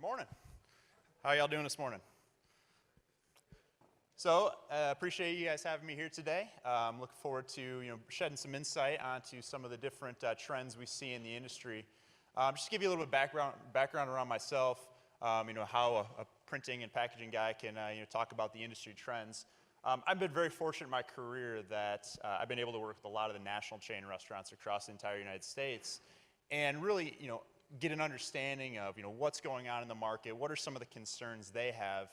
Morning. How y'all doing this morning? So, appreciate you guys having me here today. I'm looking forward to shedding some insight onto some of the different trends we see in the industry. Just to give you a little bit of background around myself, how a printing and packaging guy can talk about the industry trends. I've been very fortunate in my career that I've been able to work with a lot of the national chain restaurants across the entire United States, and really, get an understanding of what's going on in the market, what are some of the concerns they have,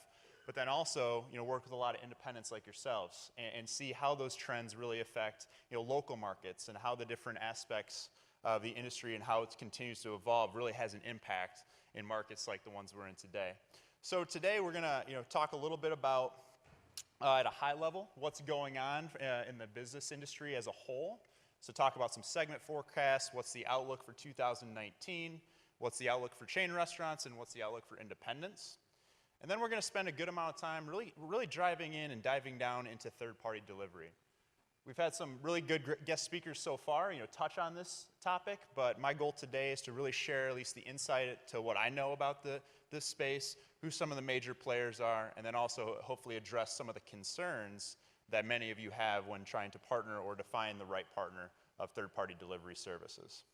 but then also work with a lot of independents like yourselves and see how those trends really affect local markets and how the different aspects of the industry and how it continues to evolve really has an impact in markets like the ones we're in today. So today we're going to talk a little bit about at a high level what's going on in the business industry as a whole. So talk about some segment forecasts, what's the outlook for 2019, what's the outlook for chain restaurants, and what's the outlook for independents. And then we're going to spend a good amount of time really driving in and diving down into third-party delivery. We've had some really good guest speakers so far, touch on this topic, but my goal today is to really share at least the insight to what I know about this space, who some of the major players are, and then also hopefully address some of the concerns that many of you have when trying to partner or define the right partner of third-party delivery services.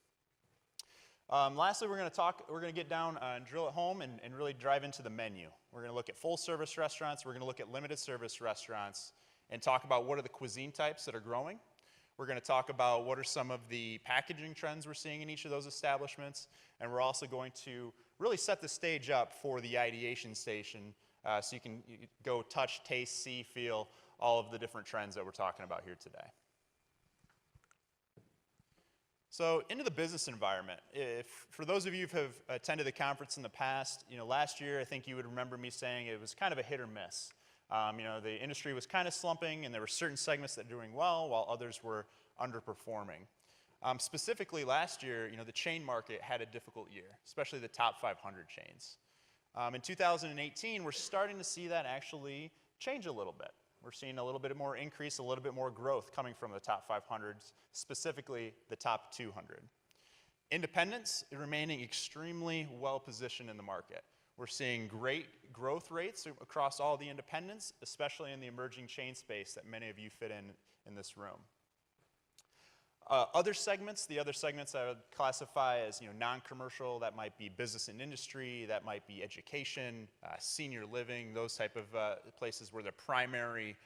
Lastly, we're going to get down and drill it home and really drive into the menu. We're going to look at full-service restaurants, we're going to look at limited-service restaurants, and talk about what are the cuisine types that are growing. We're going to talk about what are some of the packaging trends we're seeing in each of those establishments, and we're also going to really set the stage up for the ideation station so you can go touch, taste, see, feel all of the different trends that we're talking about here today. So into the business environment, for those of you who have attended the conference in the past, last year I think you would remember me saying it was kind of a hit or miss. The industry was kind of slumping and there were certain segments that were doing well while others were underperforming. Specifically last year, the chain market had a difficult year, especially the top 500 chains. In 2018, we're starting to see that actually change a little bit. We're seeing a little bit more increase, a little bit more growth coming from the top 500s, specifically the top 200. Independents remaining extremely well positioned in the market. We're seeing great growth rates across all the independents, especially in the emerging chain space that many of you fit in this room. Other segments I would classify as non-commercial. That might be business and industry, that might be education, senior living, those type of places where their primary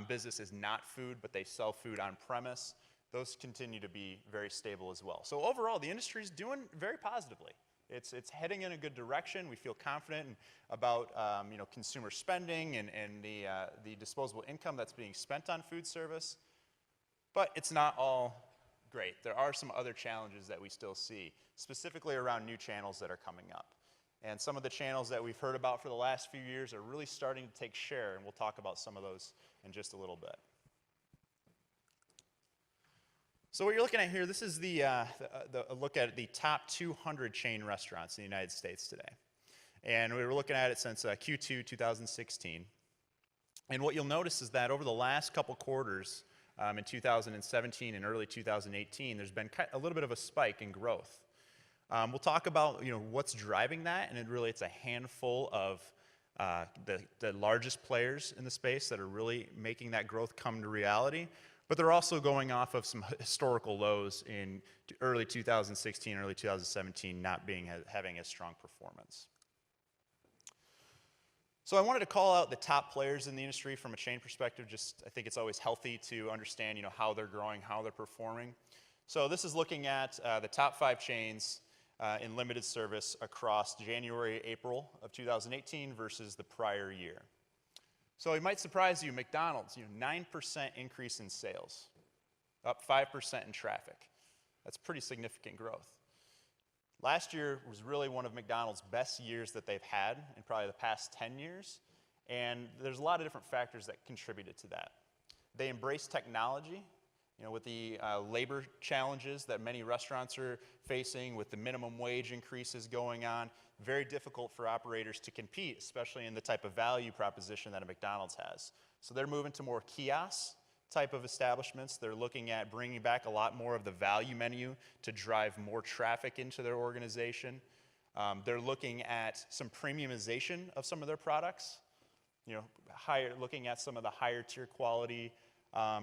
business is not food, but they sell food on premise. Those continue to be very stable as well. So overall, the industry is doing very positively. It's heading in a good direction. We feel confident about consumer spending and the disposable income that's being spent on food service. But it's not all great. There are some other challenges that we still see, specifically around new channels that are coming up. And some of the channels that we've heard about for the last few years are really starting to take share, and we'll talk about some of those in just a little bit. So what you're looking at here, this is a look at the top 200 chain restaurants in the United States today. And we were looking at it since Q2 2016. And what you'll notice is that over the last couple quarters, in 2017 and early 2018, there's been a little bit of a spike in growth. We'll talk about what's driving that, and it's a handful of the largest players in the space that are really making that growth come to reality. But they're also going off of some historical lows in early 2016, early 2017, not having a strong performance. So I wanted to call out the top players in the industry from a chain perspective. I think it's always healthy to understand how they're growing, how they're performing. So this is looking at the top 5 chains in limited service across January, April of 2018 versus the prior year. So it might surprise you, McDonald's, 9% increase in sales, up 5% in traffic. That's pretty significant growth. Last year was really one of McDonald's best years that they've had in probably the past 10 years, and there's a lot of different factors that contributed to that. They embraced technology, with the labor challenges that many restaurants are facing, with the minimum wage increases going on. Very difficult for operators to compete, especially in the type of value proposition that a McDonald's has. So they're moving to more kiosks type of establishments. They're looking at bringing back a lot more of the value menu to drive more traffic into their organization. They're looking at some premiumization of some of their products, looking at some of the higher tier quality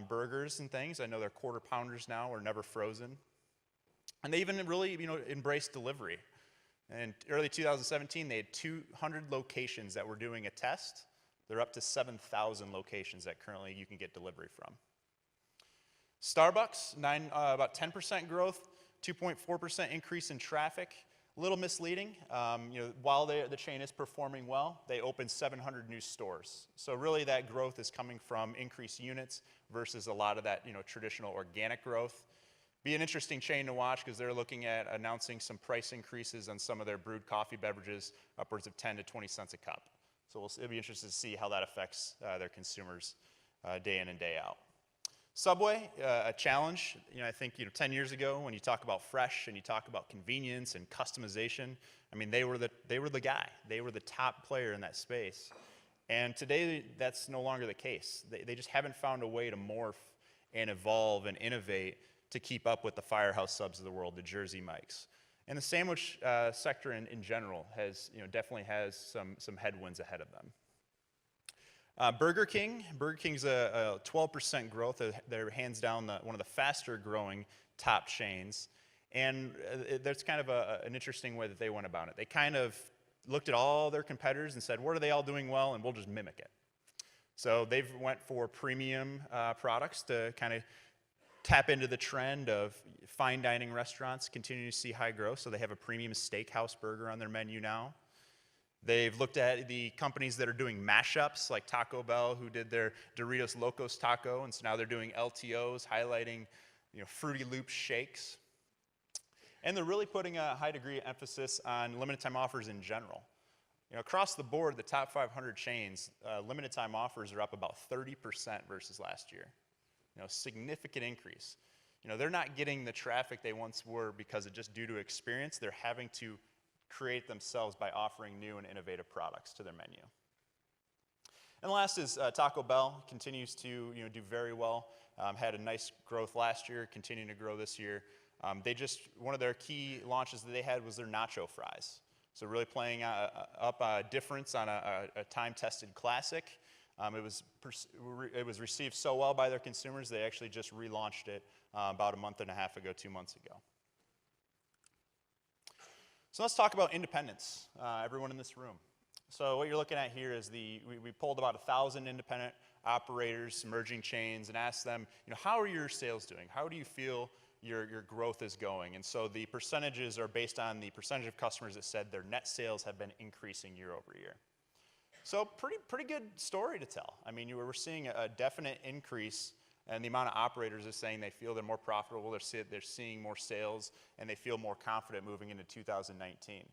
burgers and things. I know they're quarter pounders now or never frozen. And they even really, embraced delivery. In early 2017, they had 200 locations that were doing a test. They're up to 7,000 locations that currently you can get delivery from. Starbucks, about 10% growth, 2.4% increase in traffic. A little misleading. While the chain is performing well, they opened 700 new stores. So really that growth is coming from increased units versus a lot of that, traditional organic growth. Be an interesting chain to watch because they're looking at announcing some price increases on some of their brewed coffee beverages, upwards of 10 to 20 cents a cup. So it'll be interesting to see how that affects their consumers day in and day out. Subway, a challenge. I think 10 years ago when you talk about fresh and you talk about convenience and customization, they were the guy. They were the top player in that space. And today that's no longer the case. They just haven't found a way to morph and evolve and innovate to keep up with the Firehouse Subs of the world, the Jersey Mikes. And the sandwich sector in general definitely has some headwinds ahead of them. Burger King's a 12% growth. They're hands down one of the faster growing top chains. And that's kind of an interesting way that they went about it. They kind of looked at all their competitors and said, what are they all doing well? And we'll just mimic it. So they've went for premium products to kind of tap into the trend of fine dining restaurants continue to see high growth. So they have a premium steakhouse burger on their menu now. They've looked at the companies that are doing mashups, like Taco Bell, who did their Doritos Locos Taco, and so now they're doing LTOs, highlighting Fruity Loops shakes. And they're really putting a high degree of emphasis on limited time offers in general. Across the board, the top 500 chains, limited time offers are up about 30% versus last year. Significant increase. They're not getting the traffic they once were because of just due to experience. They're having to create themselves by offering new and innovative products to their menu. And last is Taco Bell continues to do very well. Had a nice growth last year, continuing to grow this year. One of their key launches that they had was their nacho fries. So really playing up a difference on a time-tested classic. It was received so well by their consumers, they actually just relaunched it about a month and a half ago, 2 months ago. So let's talk about independents, everyone in this room. So what you're looking at here is we polled about 1,000 independent operators, emerging chains, and asked them, how are your sales doing? How do you feel your growth is going? And so the percentages are based on the percentage of customers that said their net sales have been increasing year over year. So pretty good story to tell. We're seeing a definite increase in the amount of operators are saying they feel they're more profitable, they're seeing more sales, and they feel more confident moving into 2019.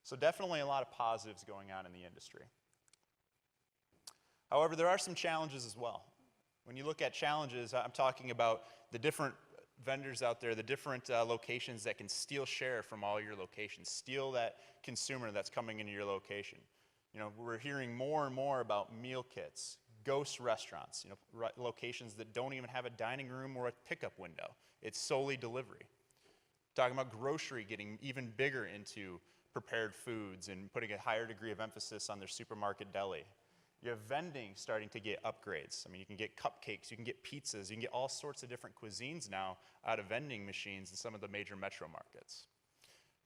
So definitely a lot of positives going on in the industry. However, there are some challenges as well. When you look at challenges, I'm talking about the different vendors out there, the different locations that can steal share from all your locations, steal that consumer that's coming into your location. We're hearing more and more about meal kits, ghost restaurants, locations that don't even have a dining room or a pickup window. It's solely delivery. Talking about grocery getting even bigger into prepared foods and putting a higher degree of emphasis on their supermarket deli. You have vending starting to get upgrades. You can get cupcakes, you can get pizzas, you can get all sorts of different cuisines now out of vending machines in some of the major metro markets.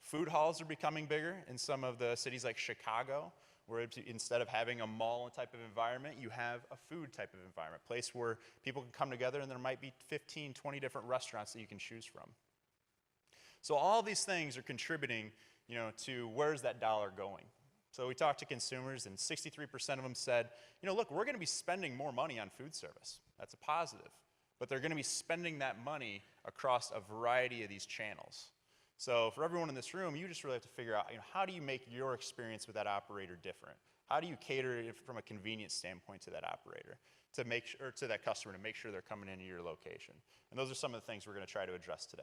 Food halls are becoming bigger in some of the cities like Chicago, where instead of having a mall type of environment, you have a food type of environment, place where people can come together and there might be 15, 20 different restaurants that you can choose from. So all these things are contributing, to where's that dollar going. So we talked to consumers and 63% of them said, look, we're going to be spending more money on food service. That's a positive. But they're going to be spending that money across a variety of these channels. So for everyone in this room, you just really have to figure out, how do you make your experience with that operator different? How do you cater from a convenience standpoint to that operator, to make sure, to that customer, to make sure they're coming into your location? And those are some of the things we're going to try to address today.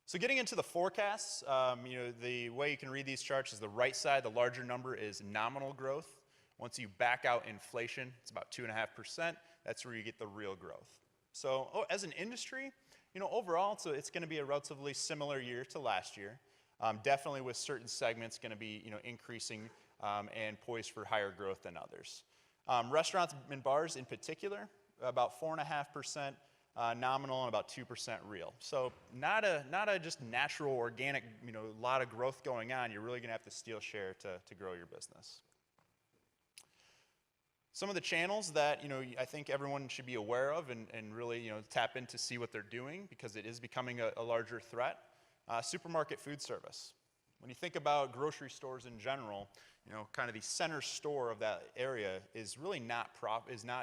So getting into the forecasts, the way you can read these charts is the right side, the larger number is nominal growth. Once you back out inflation, it's about 2.5%. That's where you get the real growth. So as an industry, overall, it's going to be a relatively similar year to last year. Definitely with certain segments going to be increasing and poised for higher growth than others. Restaurants and bars in particular, about 4.5% nominal and about 2% real. So not a just natural, organic, lot of growth going on. You're really going to have to steal share to grow your business. Some of the channels that I think everyone should be aware of and really tap in to see what they're doing, because it is becoming a larger threat. Supermarket food service. When you think about grocery stores in general, kind of the center store of that area is really not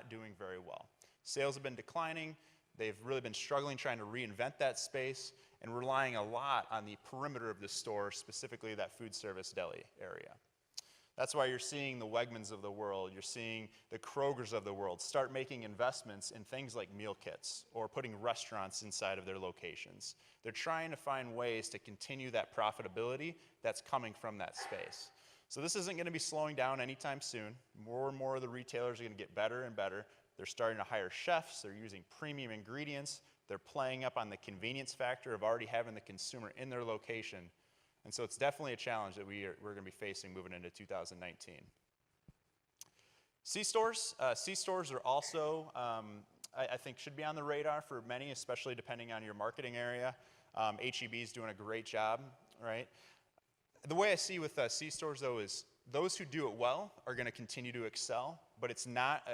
doing very well. Sales have been declining. They've really been struggling trying to reinvent that space and relying a lot on the perimeter of the store, specifically that food service deli area. That's why you're seeing the Wegmans of the world, you're seeing the Krogers of the world start making investments in things like meal kits or putting restaurants inside of their locations. They're trying to find ways to continue that profitability that's coming from that space. So this isn't going to be slowing down anytime soon. More and more of the retailers are going to get better and better. They're starting to hire chefs, they're using premium ingredients, they're playing up on the convenience factor of already having the consumer in their location. And so it's definitely a challenge that we're going to be facing moving into 2019. C-stores. C-stores are also, I think, should be on the radar for many, especially depending on your marketing area. H-E-B is doing a great job, right? The way I see with C-stores, though, is those who do it well are going to continue to excel, but it's not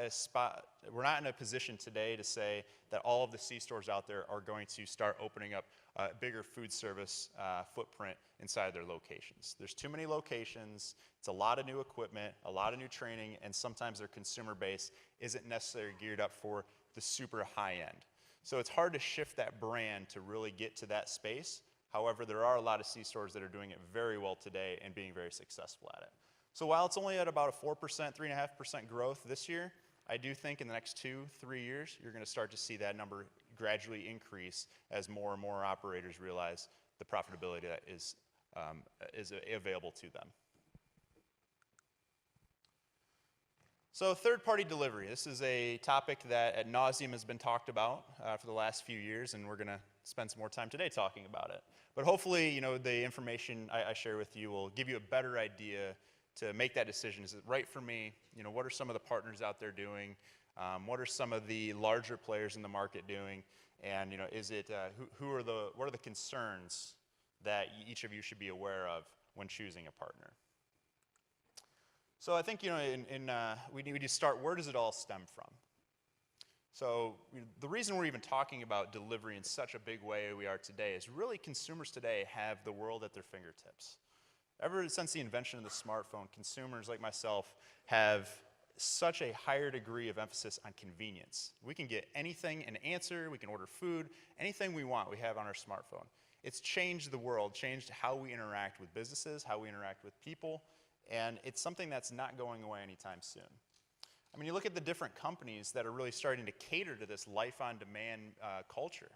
we're not in a position today to say that all of the C-stores out there are going to start opening up a bigger food service footprint inside their locations. There's too many locations, it's a lot of new equipment, a lot of new training, and sometimes their consumer base isn't necessarily geared up for the super high end. So it's hard to shift that brand to really get to that space. However, there are a lot of C-stores that are doing it very well today and being very successful at it. So while it's only at about a 4%, 3.5% growth this year, I do think in the next 2-3 years, you're going to start to see that number gradually increase as more and more operators realize the profitability that is available to them. So third-party delivery. This is a topic that ad nauseum has been talked about for the last few years, and we're going to spend some more time today talking about it. But hopefully, the information I share with you will give you a better idea to make that decision. Is it right for me? What are some of the partners out there doing? What are some of the larger players in the market doing? And is it what are the concerns that each of you should be aware of when choosing a partner? So I think we need to start. Where does it all stem from? So the reason we're even talking about delivery in such a big way we are today is really consumers today have the world at their fingertips. Ever since the invention of the smartphone, consumers like myself have such a higher degree of emphasis on convenience. We can get anything, an answer, we can order food, anything we want we have on our smartphone. It's changed the world, changed how we interact with businesses, how we interact with people, and it's something that's not going away anytime soon. I mean, you look at the different companies that are really starting to cater to this life-on-demand culture.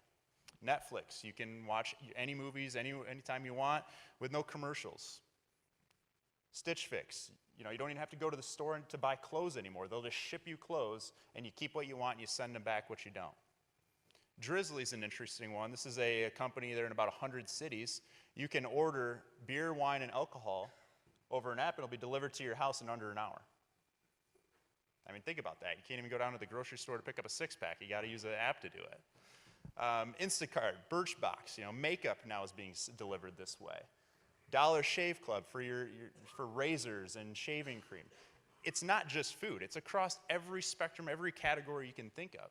Netflix, you can watch any movies anytime you want with no commercials. Stitch Fix, you don't even have to go to the store to buy clothes anymore. They'll just ship you clothes, and you keep what you want, and you send them back what you don't. Drizzly's an interesting one. This is a company, they're in about 100 cities. You can order beer, wine, and alcohol over an app, and it'll be delivered to your house in under an hour. I mean, think about that. You can't even go down to the grocery store to pick up a six-pack. You got to use an app to do it. Instacart, Birchbox, makeup now is being delivered this way. Dollar Shave Club for razors and shaving cream. It's not just food. It's across every spectrum, every category you can think of.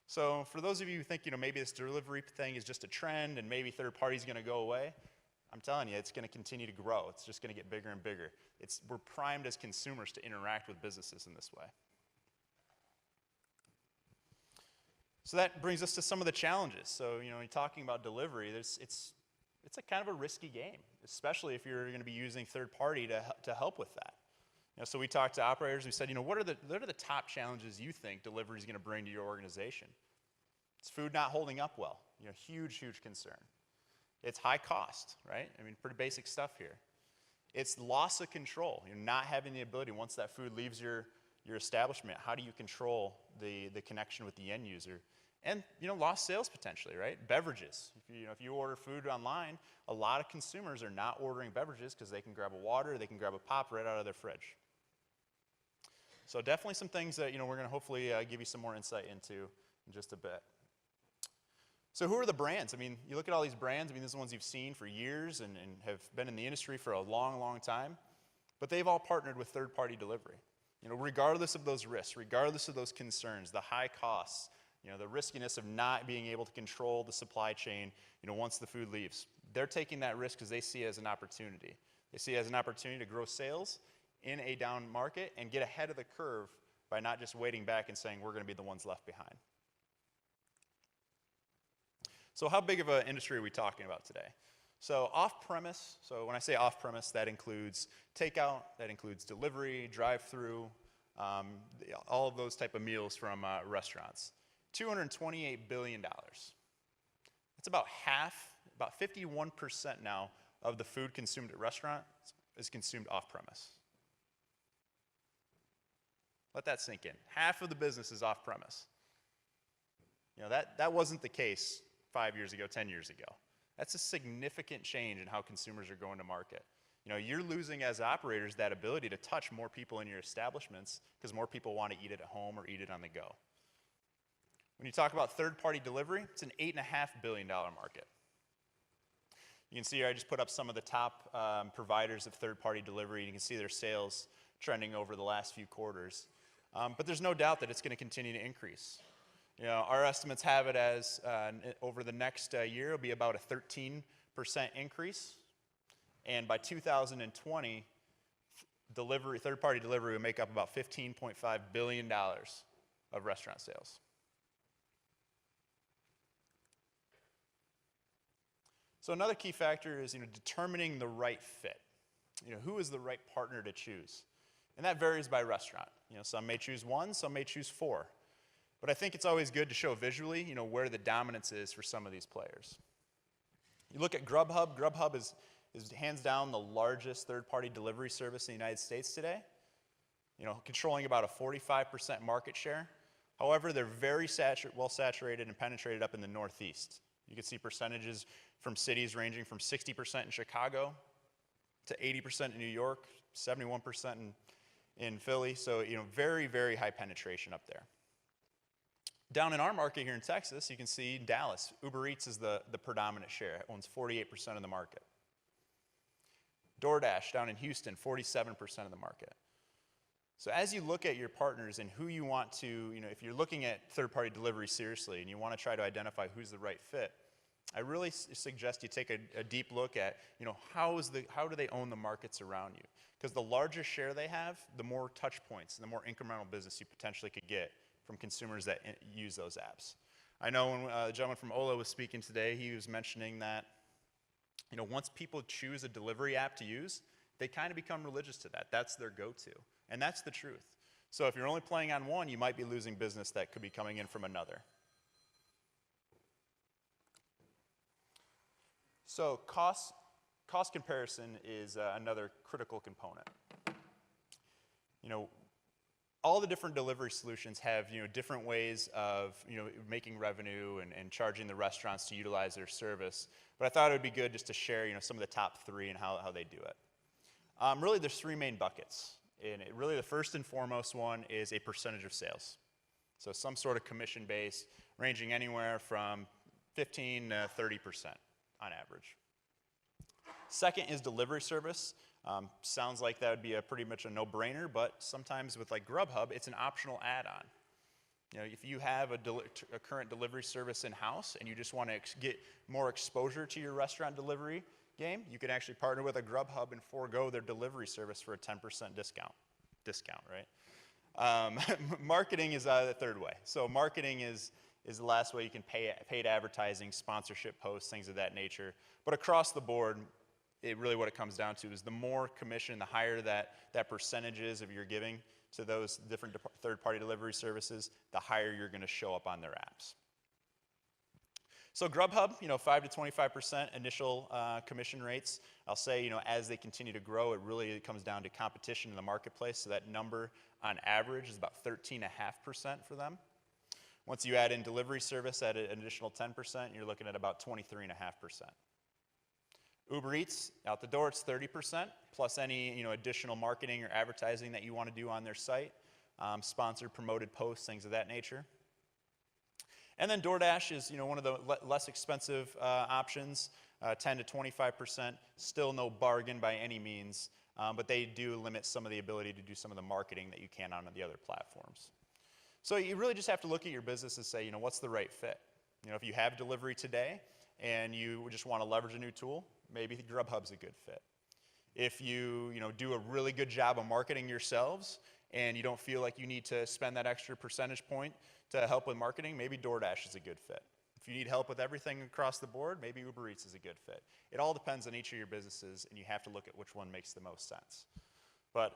So for those of you who think, maybe this delivery thing is just a trend and maybe third party's going to go away, I'm telling you, it's going to continue to grow. It's just going to get bigger and bigger. We're primed as consumers to interact with businesses in this way. So that brings us to some of the challenges. So, you're talking about delivery, it's a kind of a risky game, especially if you're going to be using third party to help with that. So we talked to operators, we said, what are the top challenges you think delivery is going to bring to your organization? It's food not holding up well, huge concern. It's high cost, right? I mean, pretty basic stuff here. It's loss of control. You're not having the ability, once that food leaves your establishment, how do you control the connection with the end user? And, lost sales potentially, right? Beverages. If you order food online, a lot of consumers are not ordering beverages because they can grab a water, they can grab a pop right out of their fridge. So definitely some things that, we're going to hopefully give you some more insight into in just a bit. So who are the brands? You look at all these brands, these are the ones you've seen for years and have been in the industry for a long, long time, but they've all partnered with third-party delivery. Regardless of those risks, regardless of those concerns, the high costs, the riskiness of not being able to control the supply chain, once the food leaves. They're taking that risk because they see it as an opportunity. They see it as an opportunity to grow sales in a down market and get ahead of the curve by not just waiting back and saying we're going to be the ones left behind. So how big of an industry are we talking about today? So off-premise, so when I say off-premise, that includes takeout, that includes delivery, drive-through, all of those type of meals from restaurants. $228 billion. That's about half, about 51% now of the food consumed at restaurants is consumed off-premise. Let that sink in. Half of the business is off-premise. That wasn't the case 5 years ago, 10 years ago. That's a significant change in how consumers are going to market. You're losing as operators that ability to touch more people in your establishments because more people want to eat it at home or eat it on the go. When you talk about third-party delivery, it's an $8.5 billion market. You can see here I just put up some of the top providers of third-party delivery. You can see their sales trending over the last few quarters. But there's no doubt that it's going to continue to increase. Our estimates have it as over the next year, it'll be about a 13% increase. And by 2020, third-party delivery will make up about $15.5 billion of restaurant sales. So another key factor is determining the right fit. Who is the right partner to choose? And that varies by restaurant. Some may choose one, some may choose four. But I think it's always good to show visually, where the dominance is for some of these players. You look at Grubhub. Grubhub is hands down the largest third-party delivery service in the United States today, controlling about a 45% market share. However, they're very well saturated and penetrated up in the Northeast. You can see percentages from cities ranging from 60% in Chicago to 80% in New York, 71% in Philly. So, very, very high penetration up there. Down in our market here in Texas, you can see Dallas. Uber Eats is the predominant share. It owns 48% of the market. DoorDash down in Houston, 47% of the market. So as you look at your partners and who you want to, if you're looking at third-party delivery seriously and you want to try to identify who's the right fit, I really suggest you take a deep look at, how do they own the markets around you? Because the larger share they have, the more touch points and the more incremental business you potentially could get from consumers that use those apps. I know when the gentleman from Ola was speaking today, he was mentioning that, once people choose a delivery app to use, they kind of become religious to that. That's their go-to. And that's the truth. So if you're only playing on one, you might be losing business that could be coming in from another. So cost comparison is another critical component. All the different delivery solutions have different ways of making revenue and charging the restaurants to utilize their service. But I thought it would be good just to share some of the top three and how they do it. Really, there's three main buckets. And really the first and foremost one is a percentage of sales. So some sort of commission base ranging anywhere from 15 to 30% on average. Second is delivery service. Sounds like that would be pretty much a no-brainer, but sometimes with like Grubhub, it's an optional add-on. If you have a current delivery service in-house and you just want to get more exposure to your restaurant delivery game, you can actually partner with a Grubhub and forego their delivery service for a 10% discount, right? Marketing is the third way. So marketing is the last way you can pay paid advertising, sponsorship posts, things of that nature. But across the board, what it comes down to is the more commission, the higher that percentage is of your giving to those different third-party delivery services, the higher you're going to show up on their apps. So Grubhub, 5 to 25% initial commission rates. I'll say, as they continue to grow, it really comes down to competition in the marketplace. So that number on average is about 13.5% for them. Once you add in delivery service at an additional 10%, you're looking at about 23.5%. Uber Eats, out the door, it's 30%, plus any additional marketing or advertising that you want to do on their site, sponsored, promoted posts, things of that nature. And then DoorDash is one of the less expensive options, 10 to 25%, still no bargain by any means, but they do limit some of the ability to do some of the marketing that you can on the other platforms. So you really just have to look at your business and say, what's the right fit? If you have delivery today and you just want to leverage a new tool, maybe Grubhub's a good fit. If you do a really good job of marketing yourselves and you don't feel like you need to spend that extra percentage point to help with marketing, maybe DoorDash is a good fit. If you need help with everything across the board, maybe Uber Eats is a good fit. It all depends on each of your businesses, and you have to look at which one makes the most sense. But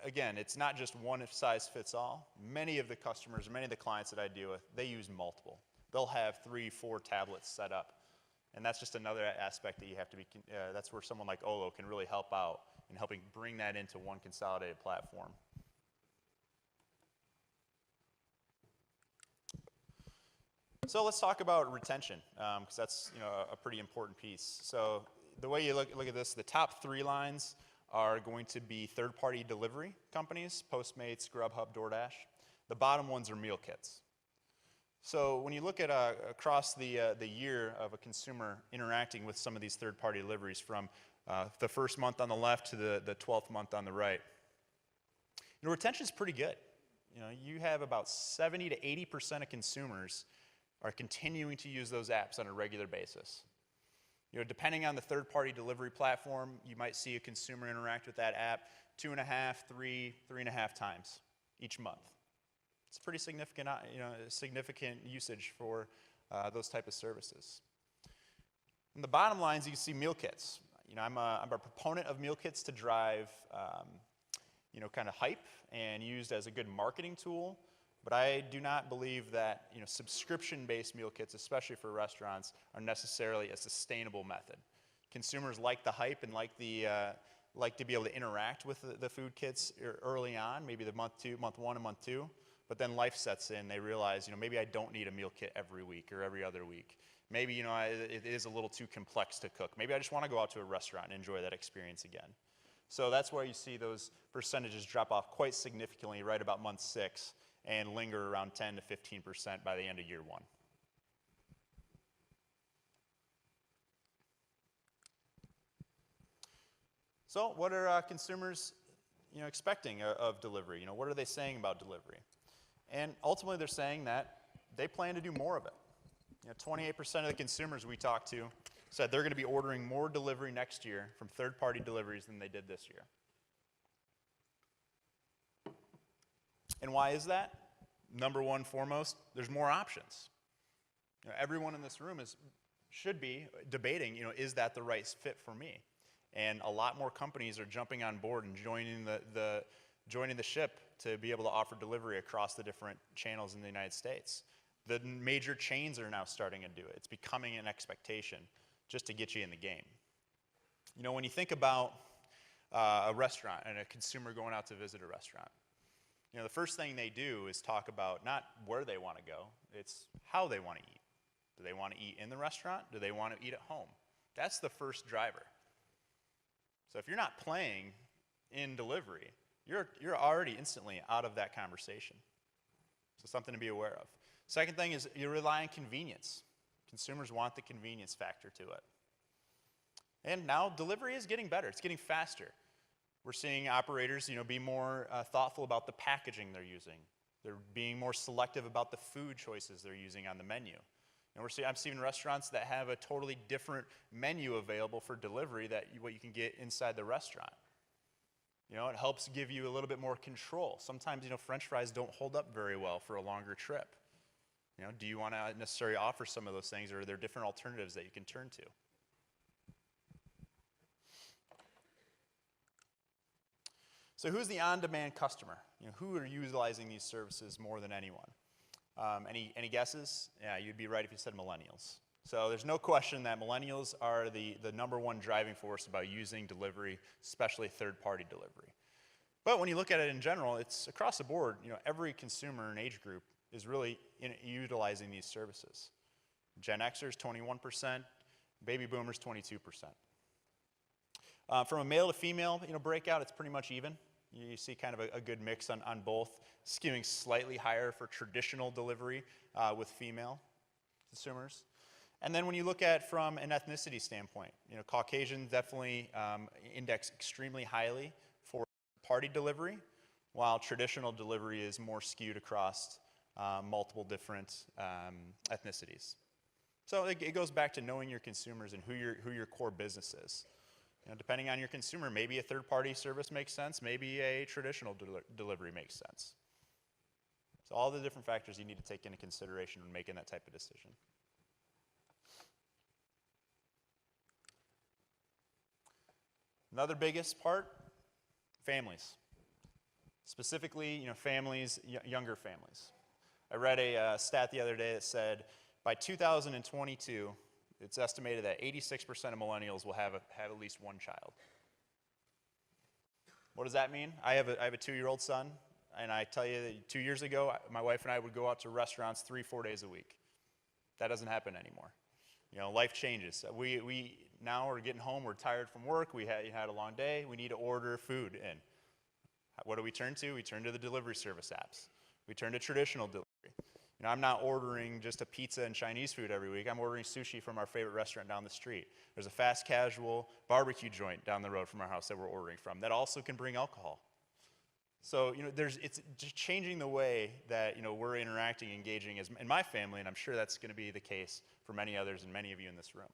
again, it's not just one size fits all. Many of the customers, many of the clients that I deal with, they use multiple. They'll have 3, 4 tablets set up. And that's just another aspect that you have to be, that's where someone like Olo can really help out in helping bring that into one consolidated platform. So let's talk about retention, because that's a pretty important piece. So the way you look at this, the top 3 lines are going to be third-party delivery companies, Postmates, Grubhub, DoorDash. The bottom ones are meal kits. So when you look at across the year of a consumer interacting with some of these third-party deliveries, from the first month on the left to the 12th month on the right, retention is pretty good. You have about 70 to 80% of consumers are continuing to use those apps on a regular basis. Depending on the third-party delivery platform, you might see a consumer interact with that app 2.5, 3, 3.5 times each month. It's pretty significant, significant usage for those type of services. In the bottom lines, you can see meal kits. I'm a proponent of meal kits to drive, kind of hype and used as a good marketing tool. But I do not believe that subscription-based meal kits, especially for restaurants, are necessarily a sustainable method. Consumers like the hype and like to be able to interact with the food kits early on, maybe the month 1 and month 2. But then life sets in. They realize, maybe I don't need a meal kit every week or every other week. Maybe, it is a little too complex to cook. Maybe I just want to go out to a restaurant and enjoy that experience again. So that's where you see those percentages drop off quite significantly right about month 6 and linger around 10 to 15% by the end of year 1. So what are consumers expecting of delivery? What are they saying about delivery? And ultimately, they're saying that they plan to do more of it. 28% of the consumers we talked to said they're going to be ordering more delivery next year from third-party deliveries than they did this year. And why is that? Number one, foremost, there's more options. Everyone in this room should be debating, is that the right fit for me? And a lot more companies are jumping on board and joining the ship to be able to offer delivery across the different channels in the United States. The major chains are now starting to do it. It's becoming an expectation just to get you in the game. When you think about a restaurant and a consumer going out to visit a restaurant, the first thing they do is talk about not where they want to go, it's how they want to eat. Do they want to eat in the restaurant? Do they want to eat at home? That's the first driver. So if you're not playing in delivery, you're already instantly out of that conversation. So something to be aware of. Second thing is you rely on convenience. Consumers want the convenience factor to it. And now delivery is getting better. It's getting faster. We're seeing operators, be more thoughtful about the packaging they're using. They're being more selective about the food choices they're using on the menu. And I'm seeing restaurants that have a totally different menu available for delivery that what you can get inside the restaurant. It helps give you a little bit more control. Sometimes, French fries don't hold up very well for a longer trip. Do you want to necessarily offer some of those things, or are there different alternatives that you can turn to? So who's the on-demand customer? Who are utilizing these services more than anyone? Any guesses? Yeah, you'd be right if you said millennials. So there's no question that millennials are the number one driving force about using delivery, especially third-party delivery. But when you look at it in general, it's across the board. Every consumer and age group is really utilizing these services. Gen Xers, 21%, baby boomers, 22%. From a male to female, breakout, it's pretty much even. You see kind of a good mix on both, skewing slightly higher for traditional delivery with female consumers. And then when you look at from an ethnicity standpoint, Caucasians definitely index extremely highly for party delivery, while traditional delivery is more skewed across multiple different ethnicities. So it goes back to knowing your consumers and who your core business is. Depending on your consumer, maybe a third-party service makes sense, maybe a traditional delivery makes sense. So all the different factors you need to take into consideration when making that type of decision. Another biggest part, families. Specifically, families, younger families. I read a stat the other day that said by 2022, it's estimated that 86% of millennials will have at least one child. What does that mean? I have a 2-year-old son, and I tell you that 2 years ago, my wife and I would go out to restaurants 3-4 days a week. That doesn't happen anymore. Life changes. We now are getting home, we're tired from work, we had a long day, we need to order food in. What do we turn to? We turn to the delivery service apps. We turn to traditional delivery. I'm not ordering just a pizza and Chinese food every week. I'm ordering sushi from our favorite restaurant down the street. There's a fast casual barbecue joint down the road from our house that we're ordering from that also can bring alcohol. So, it's just changing the way that, we're interacting, engaging in my family, and I'm sure that's going to be the case for many others and many of you in this room.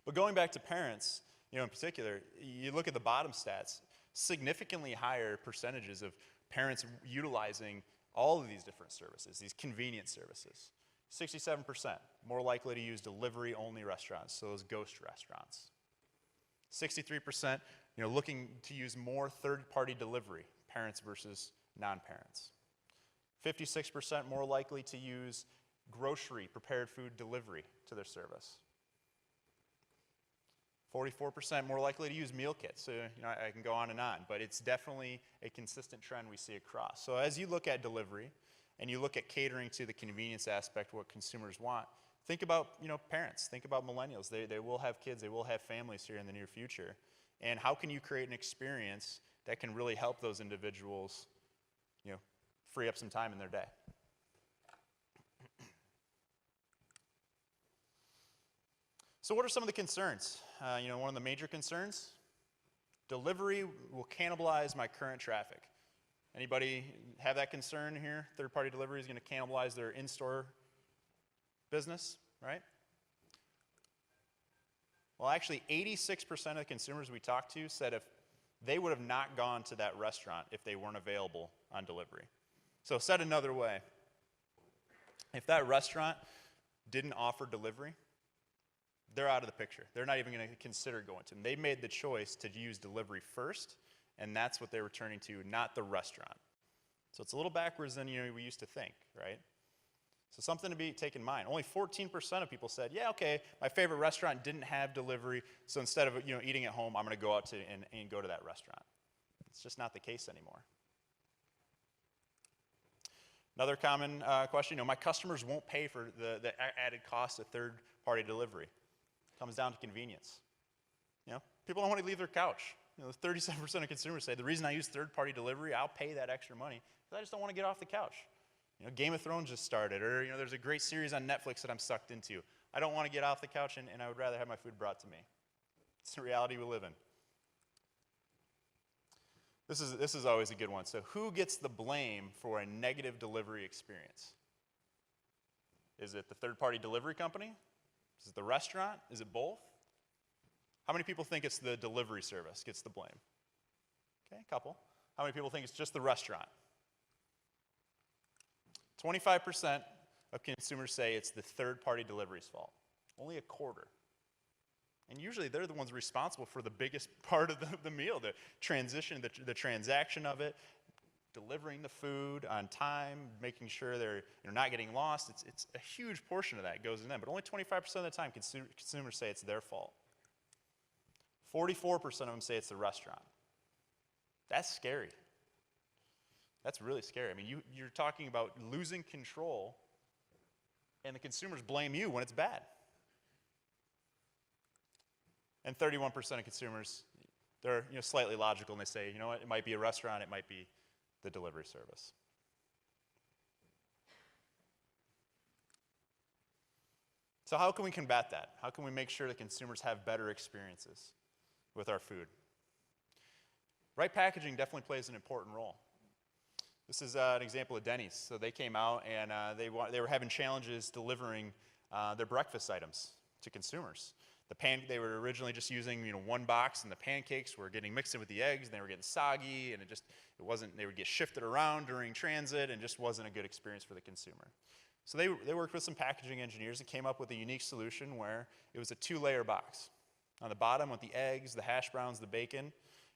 But going back to parents, in particular, you look at the bottom stats, significantly higher percentages of parents utilizing all of these different services, these convenience services. 67% more likely to use delivery-only restaurants, so those ghost restaurants. 63%, looking to use more third-party delivery, parents versus non-parents. 56% more likely to use grocery, prepared food delivery to their service. 44% more likely to use meal kits. So, I can go on, but it's definitely a consistent trend we see across. So as you look at delivery and you look at catering to the convenience aspect, what consumers want, think about, parents, think about millennials. They will have kids, they will have families here in the near future. And how can you create an experience that can really help those individuals, free up some time in their day? So what are some of the concerns? One of the major concerns, delivery will cannibalize my current traffic. Anybody have that concern here? Third-party delivery is going to cannibalize their in-store business, right? Well, actually, 86% of the consumers we talked to said if they would have not gone to that restaurant if they weren't available on delivery. So said another way, if that restaurant didn't offer delivery, they're out of the picture. They're not even going to consider going to them. They made the choice to use delivery first, and that's what they were turning to, not the restaurant. So it's a little backwards than we used to think, right? So something to be taken in mind. Only 14% of people said, yeah, okay, my favorite restaurant didn't have delivery, so instead of eating at home, I'm going to go out and go to that restaurant. It's just not the case anymore. Another common question, my customers won't pay for the added cost of third-party delivery. Comes down to convenience. People don't want to leave their couch. 37% of consumers say the reason I use third-party delivery, I'll pay that extra money because I just don't want to get off the couch. Game of Thrones just started, or there's a great series on Netflix that I'm sucked into. I don't want to get off the couch, and I would rather have my food brought to me. It's the reality we live in. This is always a good one. So who gets the blame for a negative delivery experience? Is it the third-party delivery company? Is it the restaurant? Is it both? How many people think it's the delivery service gets the blame? Okay, a couple. How many people think it's just the restaurant? 25% of consumers say it's the third-party delivery's fault. Only a quarter. And usually they're the ones responsible for the biggest part of the meal, the transition, the transaction of it, delivering the food on time, making sure they're not getting lost. It's a huge portion of that goes in them, but only 25% of the time consumers say it's their fault. 44% of them say it's the restaurant. That's scary. That's really scary. I mean, you're talking about losing control, and the consumers blame you when it's bad. And 31% of consumers, they're slightly logical, and they say, you know what, it might be a restaurant, it might be the delivery service. So how can we combat that? How can we make sure that consumers have better experiences with our food? Right packaging definitely plays an important role. This is an example of Denny's. So they came out and they were having challenges delivering their breakfast items to consumers. They were originally just using one box, and the pancakes were getting mixed in with the eggs, and they were getting soggy, and it wasn't. They would get shifted around during transit, and just wasn't a good experience for the consumer. So they worked with some packaging engineers and came up with a unique solution where it was a 2-layer box. On the bottom with the eggs, the hash browns, the bacon,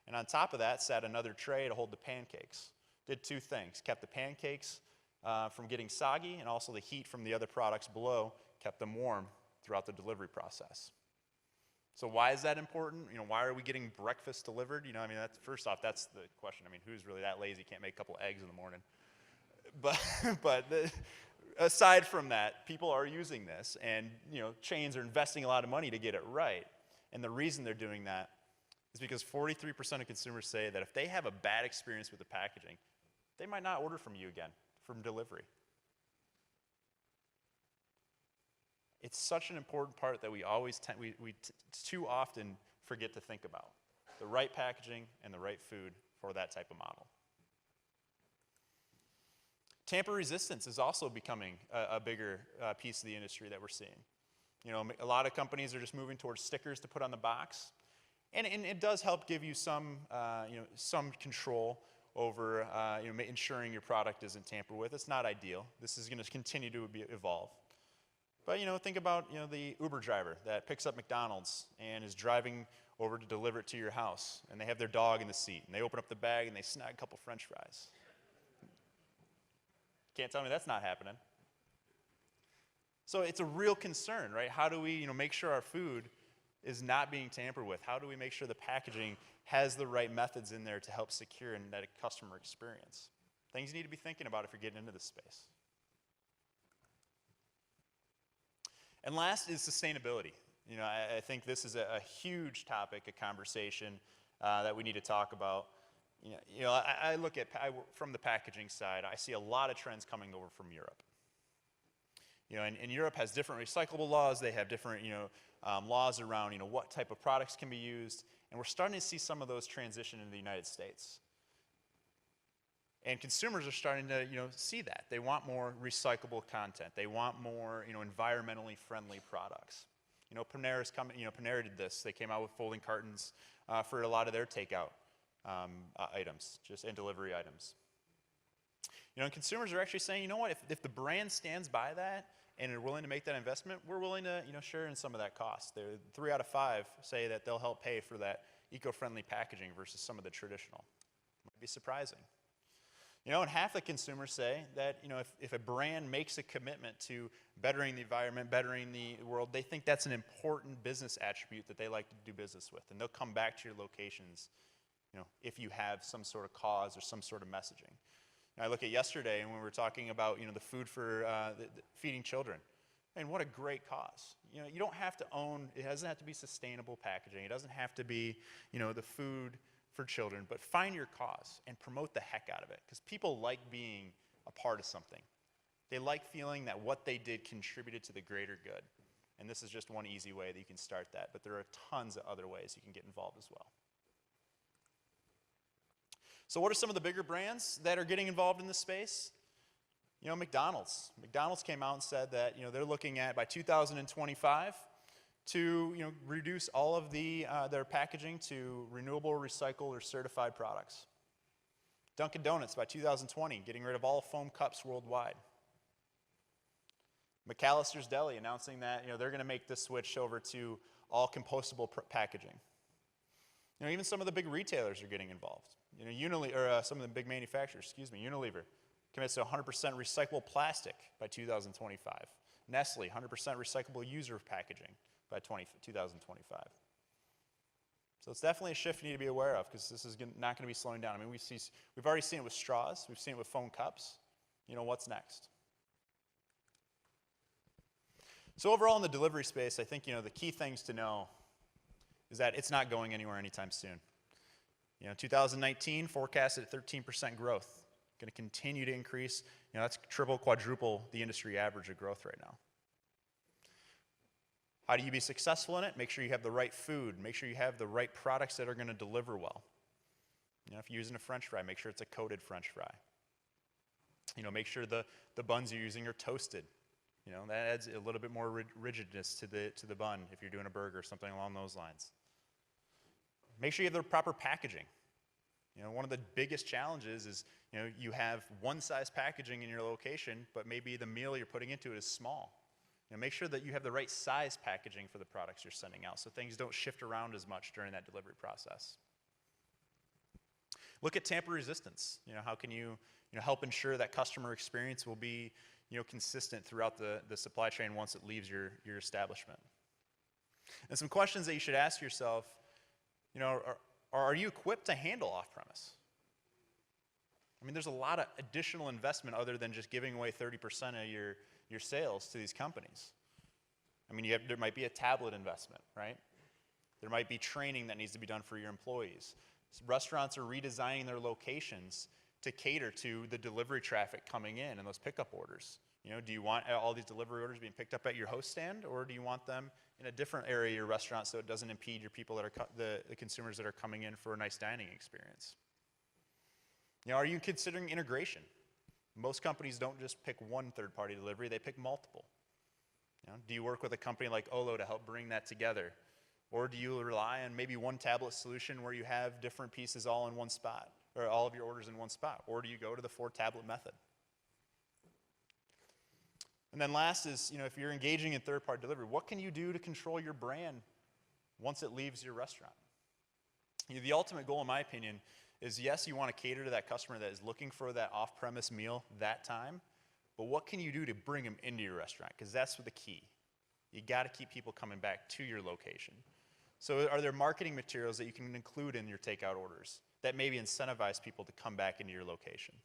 and on top of that sat another tray to hold the pancakes. Did 2 things: kept the pancakes from getting soggy, and also the heat from the other products below kept them warm throughout the delivery process. So why is that important? Why are we getting breakfast delivered? First off, that's the question. I mean, who's really that lazy, can't make a couple eggs in the morning? Aside from that, people are using this, and chains are investing a lot of money to get it right. And the reason they're doing that is because 43% of consumers say that if they have a bad experience with the packaging, they might not order from you again, from delivery. It's such an important part that we too often forget to think about. The right packaging and the right food for that type of model. Tamper resistance is also becoming a bigger piece of the industry that we're seeing. A lot of companies are just moving towards stickers to put on the box, and it does help give you some control over ensuring your product isn't tampered with. It's not ideal. This is going to continue to evolve. But think about the Uber driver that picks up McDonald's and is driving over to deliver it to your house, and they have their dog in the seat, and they open up the bag and they snag a couple French fries. Can't tell me that's not happening. So it's a real concern, right? How do we make sure our food is not being tampered with? How do we make sure the packaging has the right methods in there to help secure that customer experience? Things you need to be thinking about if you're getting into this space. And last is sustainability. I think this is a huge topic, a conversation that we need to talk about. I look at from the packaging side, I see a lot of trends coming over from Europe. And Europe has different recyclable laws. They have different laws around what type of products can be used, and we're starting to see some of those transition into the United States. And consumers are starting to see that. They want more recyclable content. They want more environmentally friendly products. Panera did this. They came out with folding cartons for a lot of their takeout items, and delivery items. And consumers are actually saying, if the brand stands by that and are willing to make that investment, we're willing to share in some of that cost. 3 out of 5 say that they'll help pay for that eco-friendly packaging versus some of the traditional. Might be surprising. And half the consumers say that if a brand makes a commitment to bettering the environment, bettering the world, they think that's an important business attribute that they like to do business with, and they'll come back to your locations if you have some sort of cause or some sort of messaging. I look at yesterday, and when we were talking about the food for feeding children, and what a great cause. You don't have to own. It doesn't have to be sustainable packaging. It doesn't have to be the food for children, but find your cause and promote the heck out of it, because people like being a part of something. They like feeling that what they did contributed to the greater good, and this is just one easy way that you can start that, but there are tons of other ways you can get involved as well. So what are some of the bigger brands that are getting involved in this space? McDonald's. McDonald's came out and said that they're looking at by 2025 to reduce all of their packaging to renewable, recycled, or certified products. Dunkin' Donuts by 2020, getting rid of all foam cups worldwide. McAllister's Deli announcing that they're going to make this switch over to all compostable packaging. Even some of the big retailers are getting involved. Some of the big manufacturers, Unilever commits to 100% recyclable plastic by 2025. Nestle, 100% recyclable user packaging by 2025. So it's definitely a shift you need to be aware of because this is not going to be slowing down. I mean, we've already seen it with straws. We've seen it with foam cups. What's next? So overall in the delivery space, I think, the key things to know is that it's not going anywhere anytime soon. 2019 forecasted at 13% growth. Going to continue to increase. That's triple, quadruple the industry average of growth right now. How do you be successful in it? Make sure you have the right food. Make sure you have the right products that are going to deliver well. If you're using a French fry, make sure it's a coated French fry. Make sure the buns you're using are toasted. That adds a little bit more rigidness to the bun if you're doing a burger or something along those lines. Make sure you have the proper packaging. One of the biggest challenges is, you have one size packaging in your location, but maybe the meal you're putting into it is small. Make sure that you have the right size packaging for the products you're sending out so things don't shift around as much during that delivery process. Look at tamper resistance. How can you, help ensure that customer experience will be, consistent throughout the supply chain once it leaves your establishment. And some questions that you should ask yourself, are you equipped to handle off-premise? I mean, there's a lot of additional investment other than just giving away 30% of your sales to these companies. I mean, there might be a tablet investment, right? There might be training that needs to be done for your employees. Restaurants are redesigning their locations to cater to the delivery traffic coming in and those pickup orders. Do you want all these delivery orders being picked up at your host stand, or do you want them in a different area of your restaurant so it doesn't impede your people that are the consumers that are coming in for a nice dining experience? Are you considering integration? Most companies don't just pick one third-party delivery, they pick multiple. Do you work with a company like Olo to help bring that together? Or do you rely on maybe one tablet solution where you have different pieces all in one spot, or all of your orders in one spot? Or do you go to the 4-tablet method? And then last is, if you're engaging in third-party delivery, what can you do to control your brand once it leaves your restaurant? The ultimate goal, in my opinion, is yes, you want to cater to that customer that is looking for that off-premise meal that time, but what can you do to bring them into your restaurant? Because that's the key. You got to keep people coming back to your location. So are there marketing materials that you can include in your takeout orders that maybe incentivize people to come back into your location?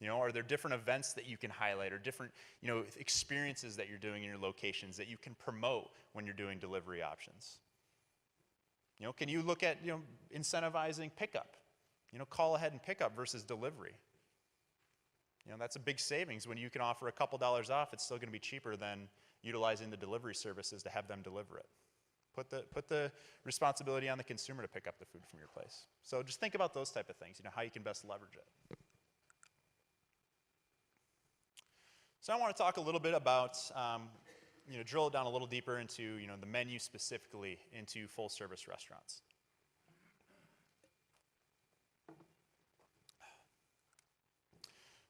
Are there different events that you can highlight, or different, experiences that you're doing in your locations that you can promote when you're doing delivery options? Can you look at, incentivizing pickup? Call ahead and pickup versus delivery. That's a big savings. When you can offer a couple dollars off, it's still going to be cheaper than utilizing the delivery services to have them deliver it. Put the responsibility on the consumer to pick up the food from your place. So just think about those type of things, how you can best leverage it. So I want to talk a little bit about, drill it down a little deeper into, the menu specifically into full-service restaurants.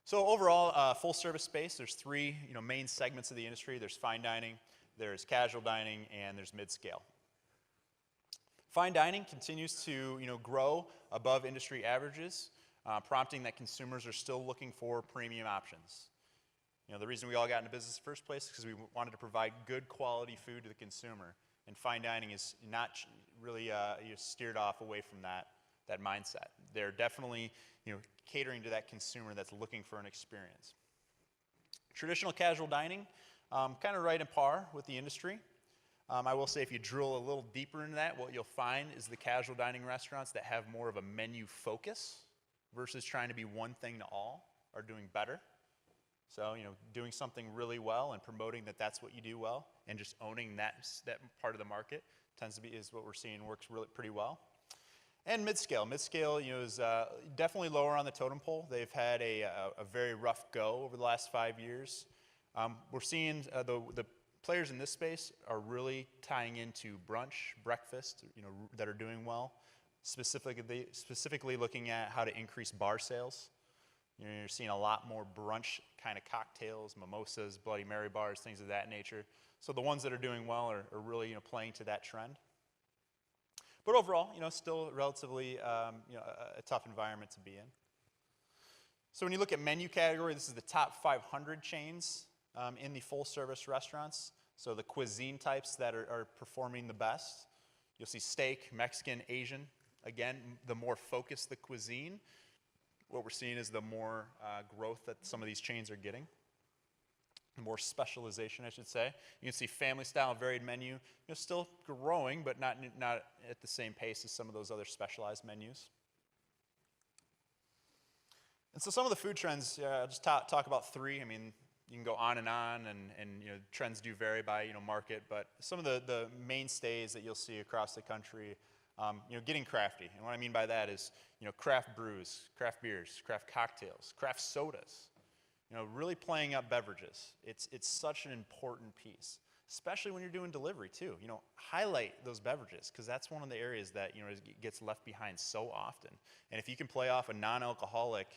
So overall, full-service space, there's three, main segments of the industry. There's fine dining, there's casual dining, and there's mid-scale. Fine dining continues to, grow above industry averages, prompting that consumers are still looking for premium options. The reason we all got into business in the first place is because we wanted to provide good quality food to the consumer, and fine dining is not really steered off away from that mindset. They're definitely catering to that consumer that's looking for an experience. Traditional casual dining, kind of right in par with the industry. I will say if you drill a little deeper into that, what you'll find is the casual dining restaurants that have more of a menu focus versus trying to be one thing to all are doing better. So, doing something really well and promoting that that's what you do well and just owning that part of the market is what we're seeing works really pretty well. And mid-scale. Mid-scale, is definitely lower on the totem pole. They've had a very rough go over the last 5 years. We're seeing the players in this space are really tying into brunch, breakfast, that are doing well. Specifically looking at how to increase bar sales. You're seeing a lot more brunch kind of cocktails, mimosas, Bloody Mary bars, things of that nature. So the ones that are doing well are really playing to that trend. But overall, still relatively a tough environment to be in. So when you look at menu category, this is the top 500 chains in the full service restaurants. So the cuisine types that are performing the best. You'll see steak, Mexican, Asian. Again, the more focused the cuisine, what we're seeing is the more growth that some of these chains are getting. The more specialization, I should say. You can see family style, varied menu, still growing, but not at the same pace as some of those other specialized menus. And so some of the food trends, I'll just talk about three. I mean, you can go on, and trends do vary by market, but some of the mainstays that you'll see across the country, getting crafty. And what I mean by that is, craft brews, craft beers, craft cocktails, craft sodas. Really playing up beverages. It's such an important piece, especially when you're doing delivery too. Highlight those beverages, because that's one of the areas that gets left behind so often. And if you can play off a non-alcoholic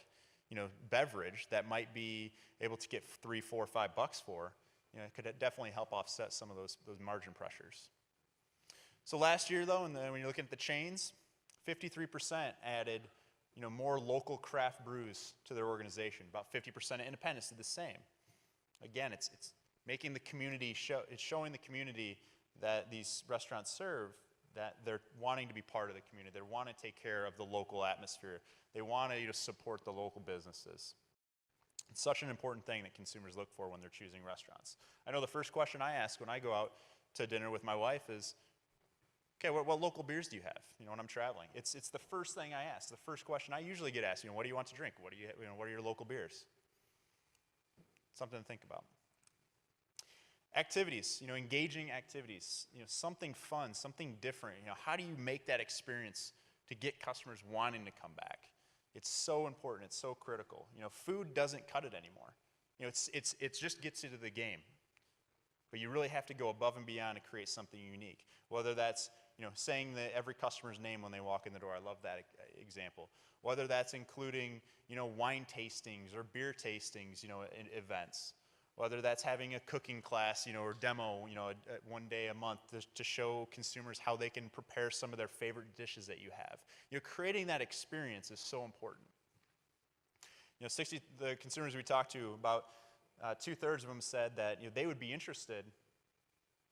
beverage that might be able to get $3, $4, $5 for, it could definitely help offset some of those margin pressures. So last year though, and then when you're looking at the chains, 53% added more local craft brews to their organization. About 50% of independents did the same. Again, it's making the community it's showing the community that these restaurants serve that they're wanting to be part of the community. They want to take care of the local atmosphere. They want to support the local businesses. It's such an important thing that consumers look for when they're choosing restaurants. I know the first question I ask when I go out to dinner with my wife is, okay, what local beers do you have? When I'm traveling, it's the first thing I ask. The first question I usually get asked, what do you want to drink? What are your local beers? Something to think about. Activities, engaging activities, something fun, something different. How do you make that experience to get customers wanting to come back? It's so important. It's so critical. Food doesn't cut it anymore. It just gets you to the game. But you really have to go above and beyond to create something unique. Whether that's saying every customer's name when they walk in the door. I love that example. Whether that's including wine tastings or beer tastings, events. Whether that's having a cooking class, or demo, one day a month to show consumers how they can prepare some of their favorite dishes that you have. Creating that experience is so important. The consumers we talked to, about 2/3 of them said that they would be interested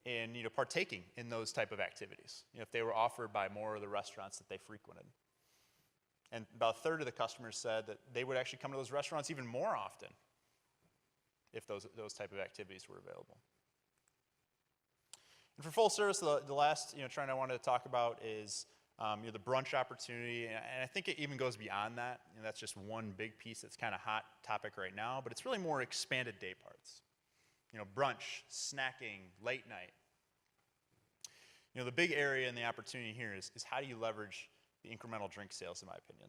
in partaking in those type of activities if they were offered by more of the restaurants that they frequented. And about 1/3 of the customers said that they would actually come to those restaurants even more often if those type of activities were available. And for full service, the last trend I wanted to talk about is the brunch opportunity, and I think it even goes beyond that. That's just one big piece that's kind of hot topic right now, but it's really more expanded day parts. Brunch, snacking, late night. The big area and the opportunity here is how do you leverage the incremental drink sales, in my opinion.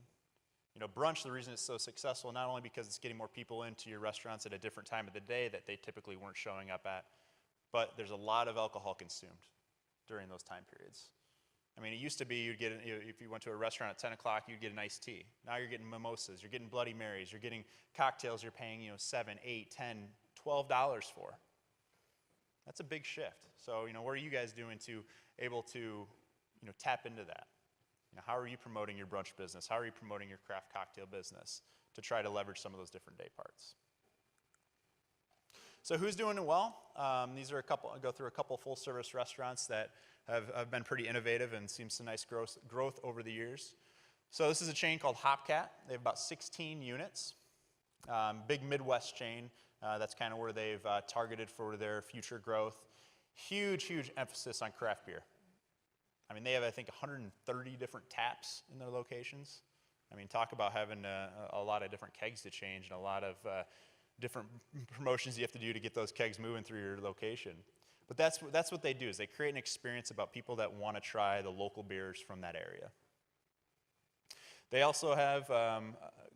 Brunch, the reason it's so successful, not only because it's getting more people into your restaurants at a different time of the day that they typically weren't showing up at, but there's a lot of alcohol consumed during those time periods. I mean, it used to be you'd get, if you went to a restaurant at 10 o'clock, you'd get an iced tea. Now you're getting mimosas, you're getting Bloody Marys, you're getting cocktails you're paying, $7, $8, $10, $12 for. That's a big shift. So, what are you guys doing to able to, tap into that? How are you promoting your brunch business? How are you promoting your craft cocktail business to try to leverage some of those different day parts? So who's doing it well? These are I'll go through a couple full service restaurants that have been pretty innovative and seen some nice growth over the years. So this is a chain called Hopcat. They have about 16 units. Big Midwest chain. That's kind of where they've targeted for their future growth. Huge emphasis on craft beer. I mean, they have, I think, 130 different taps in their locations. I mean, talk about having a lot of different kegs to change and a lot of different promotions you have to do to get those kegs moving through your location. But that's what they do, is they create an experience about people that want to try the local beers from that area. They also have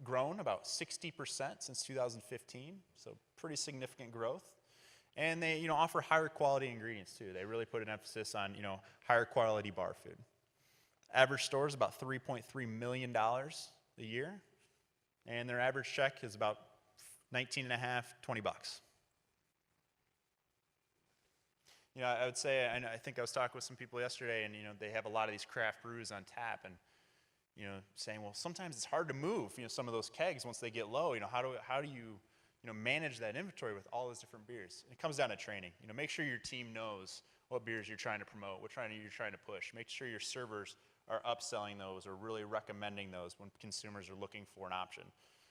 grown about 60% since 2015, so pretty significant growth. And they, offer higher quality ingredients too. They really put an emphasis on, higher quality bar food. Average store is about $3.3 million a year, and their average check is about $19.50, $20. I would say, and I think I was talking with some people yesterday, and they have a lot of these craft brews on tap, and saying, well, sometimes it's hard to move, some of those kegs once they get low. How do you manage that inventory with all those different beers? It comes down to training. Make sure your team knows what beers you're trying to promote, you're trying to push. Make sure your servers are upselling those or really recommending those when consumers are looking for an option.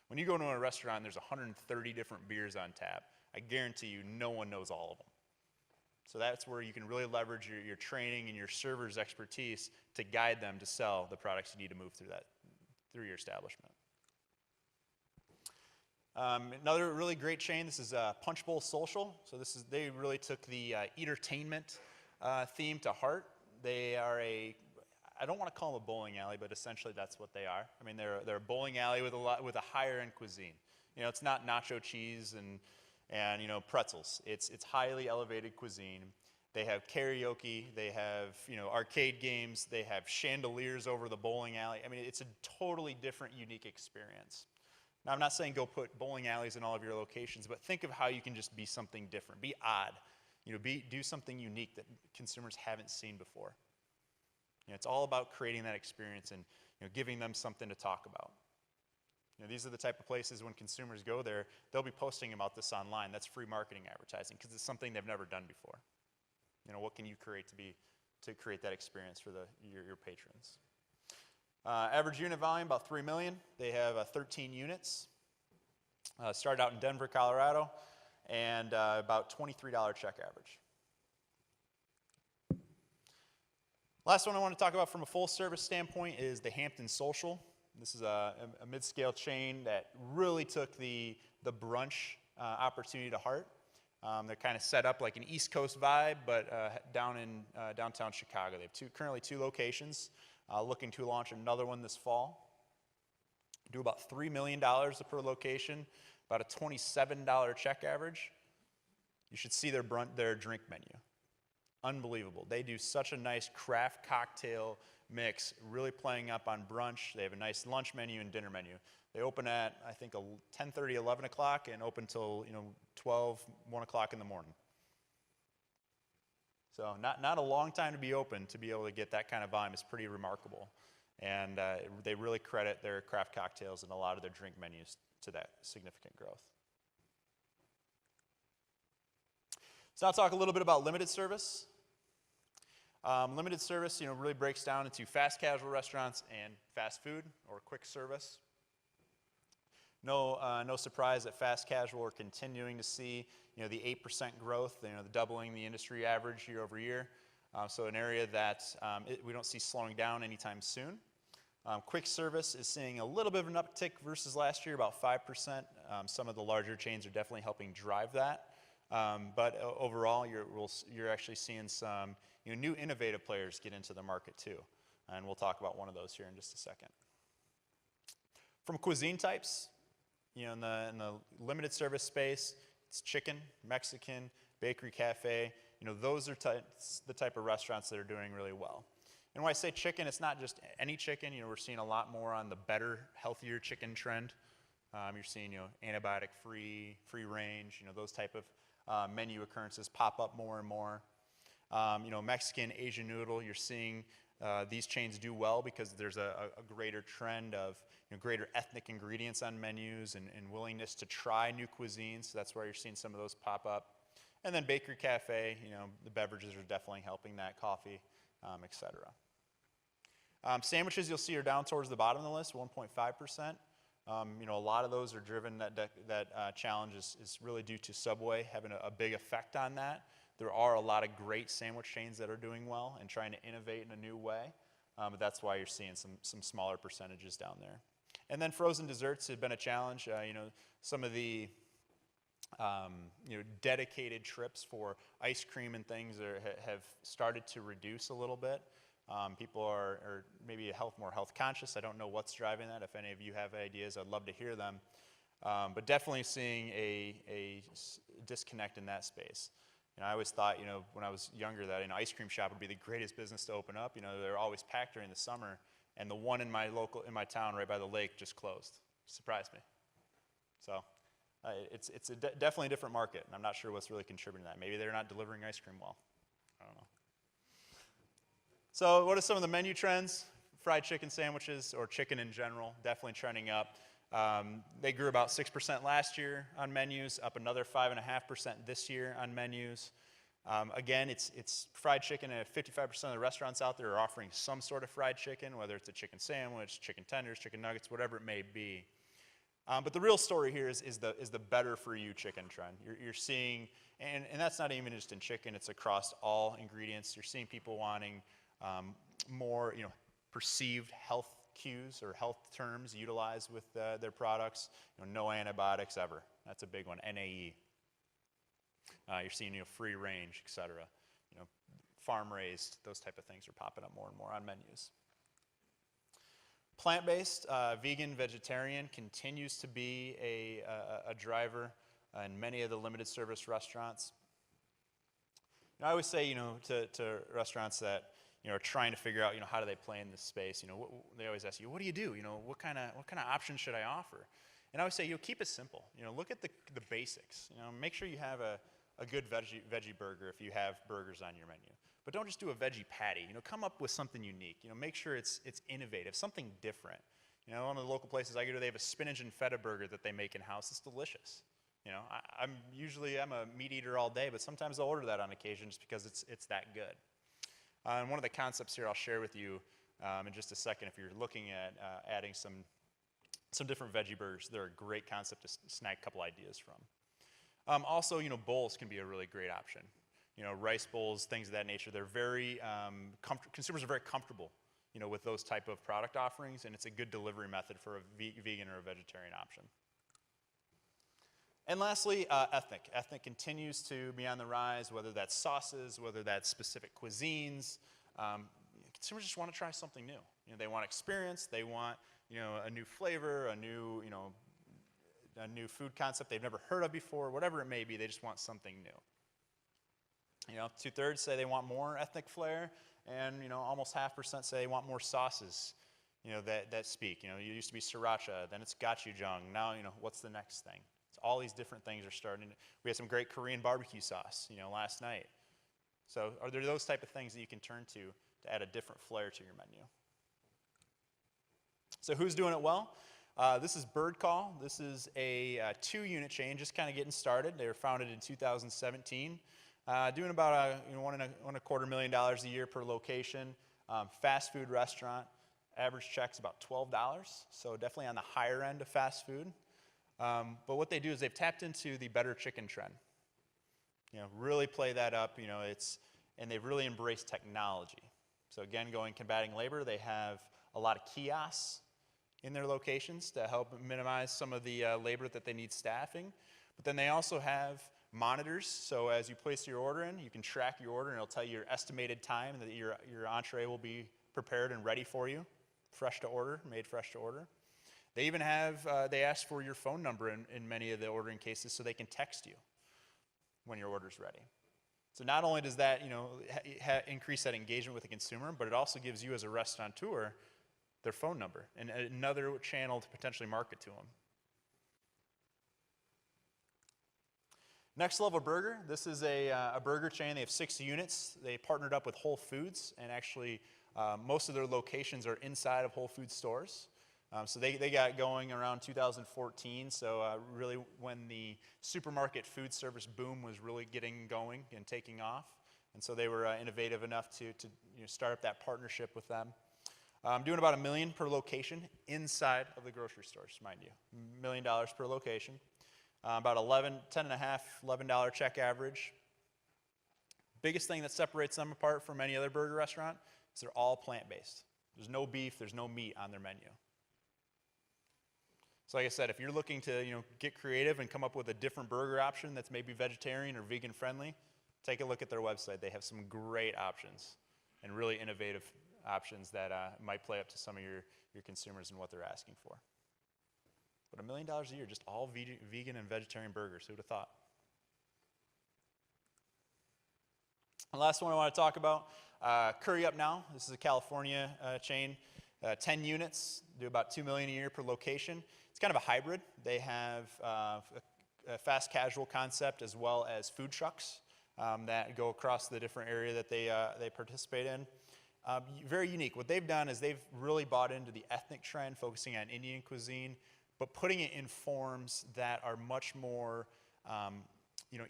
When you go to a restaurant and there's 130 different beers on tap, I guarantee you no one knows all of them. So that's where you can really leverage your training and your server's expertise to guide them to sell the products you need to move through your establishment. Another really great chain, this is Punch Bowl Social. So they really took the entertainment theme to heart. They are I don't want to call them a bowling alley, but essentially that's what they are. I mean, they're a bowling alley with a higher end cuisine. You know, it's not nacho cheese and pretzels. It's highly elevated cuisine. They have karaoke, they have arcade games, they have chandeliers over the bowling alley. I mean, it's a totally different, unique experience. Now, I'm not saying go put bowling alleys in all of your locations, but think of how you can just be something different, be odd, do something unique that consumers haven't seen before. It's all about creating that experience and giving them something to talk about. These are the type of places when consumers go there, they'll be posting about this online. That's free marketing advertising because it's something they've never done before. What can you create to create that experience for your patrons? Average unit volume, about 3 million. They have 13 units. Started out in Denver, Colorado, and about $23 check average. Last one I want to talk about from a full service standpoint is the Hampton Social. This is a mid-scale chain that really took the brunch opportunity to heart. They're kind of set up like an East Coast vibe, but down in downtown Chicago. They have currently two locations, looking to launch another one this fall. Do about $3 million per location, about a $27 check average. You should see their drink menu. Unbelievable. They do such a nice craft cocktail mix, really playing up on brunch. They have a nice lunch menu and dinner menu. They open at, I think, 10:30, 11 o'clock, and open till 12, 1 o'clock in the morning. So not a long time to be open to be able to get that kind of volume is pretty remarkable. And they really credit their craft cocktails and a lot of their drink menus to that significant growth. So now talk a little bit about limited service. Limited service, really breaks down into fast casual restaurants and fast food or quick service. No surprise that fast casual we're continuing to see, the 8% growth, the doubling the industry average year over year. So an area that we don't see slowing down anytime soon. Quick service is seeing a little bit of an uptick versus last year, about 5%. Some of the larger chains are definitely helping drive that. But overall, you're actually seeing some new innovative players get into the market too. And we'll talk about one of those here in just a second. From cuisine types, in the limited service space, it's chicken, Mexican, bakery, cafe. Those are the type of restaurants that are doing really well. And when I say chicken, it's not just any chicken. We're seeing a lot more on the better, healthier chicken trend. You're seeing, antibiotic-free, free range, those type of menu occurrences pop up more and more. Mexican, Asian noodle, you're seeing these chains do well because there's a greater trend of greater ethnic ingredients on menus and willingness to try new cuisines. So that's where you're seeing some of those pop up. And then bakery, cafe, the beverages are definitely helping that, coffee, et cetera. Sandwiches you'll see are down towards the bottom of the list, 1.5%. A lot of those are driven, that challenge is really due to Subway having a big effect on that. There are a lot of great sandwich chains that are doing well and trying to innovate in a new way, but that's why you're seeing some smaller percentages down there. And then frozen desserts have been a challenge. Some of the dedicated trips for ice cream and things have started to reduce a little bit. People are maybe more health conscious. I don't know what's driving that. If any of you have ideas, I'd love to hear them. But definitely seeing a disconnect in that space. I always thought, when I was younger, that an ice cream shop would be the greatest business to open up. They're always packed during the summer, and the one in my town right by the lake just closed. Surprised me. So it's definitely a different market, and I'm not sure what's really contributing to that. Maybe they're not delivering ice cream well. I don't know. So what are some of the menu trends? Fried chicken sandwiches, or chicken in general, definitely trending up. They grew about 6% last year on menus, up another 5.5% this year on menus. Again, it's fried chicken, and 55% of the restaurants out there are offering some sort of fried chicken, whether it's a chicken sandwich, chicken tenders, chicken nuggets, whatever it may be. But the real story here is the better for you chicken trend. You're seeing, and that's not even just in chicken, it's across all ingredients. You're seeing people wanting more, perceived health cues or health terms utilized with their products. No antibiotics ever. That's a big one. NAE. You're seeing free range, etc. Farm raised. Those type of things are popping up more and more on menus. Plant-based, vegan, vegetarian continues to be a driver in many of the limited service restaurants. I always say, to restaurants that are trying to figure out, how do they play in this space. They always ask you, what do you do? What kind of options should I offer? And I always say, keep it simple. Look at the basics. Make sure you have a good veggie burger if you have burgers on your menu. But don't just do a veggie patty. Come up with something unique. Make sure it's innovative, something different. One of the local places I go to, they have a spinach and feta burger that they make in-house. It's delicious. I'm a meat eater all day, but sometimes I'll order that on occasion just because it's that good. And one of the concepts here I'll share with you in just a second, if you're looking at adding some different veggie burgers, they're a great concept to snag a couple ideas from. Also, bowls can be a really great option. Rice bowls, things of that nature. They're very consumers are very comfortable, with those type of product offerings, and it's a good delivery method for a vegan or a vegetarian option. And lastly, ethnic. Ethnic continues to be on the rise, whether that's sauces, whether that's specific cuisines. Consumers just want to try something new. They want experience. They want a new flavor, a new food concept they've never heard of before. Whatever it may be, they just want something new. 2/3 say they want more ethnic flair, and almost 0.5% say they want more sauces. That speak. It used to be sriracha, then it's gochujang. Now what's the next thing? It's all these different things are starting. We had some great Korean barbecue sauce, last night. So are there those type of things that you can turn to add a different flair to your menu? So who's doing it well? This is Bird Call. This is a 2-unit chain, just kind of getting started. They were founded in 2017. Doing about $1.25 million a year per location. Fast food restaurant. Average check's about $12, so definitely on the higher end of fast food. But what they do is they've tapped into the better chicken trend. Really play that up. And they've really embraced technology. So again, combating labor, they have a lot of kiosks in their locations to help minimize some of the labor that they need staffing. But then they also have monitors, so as you place your order in, you can track your order and it'll tell you your estimated time that your entree will be prepared and ready for you, made fresh to order. They even have, they ask for your phone number in many of the ordering cases so they can text you when your order's ready. So not only does that, increase that engagement with the consumer, but it also gives you as a restaurateur their phone number and another channel to potentially market to them. Next Level Burger, this is a burger chain. They have 6 units. They partnered up with Whole Foods, and actually most of their locations are inside of Whole Foods stores. So they got going around 2014, so really when the supermarket food service boom was really getting going and taking off. And so they were innovative enough to start up that partnership with them. Doing about $1 million per location inside of the grocery stores, mind you. $1 million per location. About $11 check average. Biggest thing that separates them apart from any other burger restaurant is they're all plant-based. There's no beef, there's no meat on their menu. So like I said, if you're looking to get creative and come up with a different burger option that's maybe vegetarian or vegan friendly, take a look at their website. They have some great options and really innovative options that might play up to some of your consumers and what they're asking for. But $1 million a year, just all vegan and vegetarian burgers. Who would have thought? The last one I want to talk about, Curry Up Now. This is a California chain, 10 units, do about $2 million a year per location. It's kind of a hybrid. They have a fast casual concept as well as food trucks that go across the different area that they participate in. Very unique. What they've done is they've really bought into the ethnic trend, focusing on Indian cuisine, but putting it in forms that are much more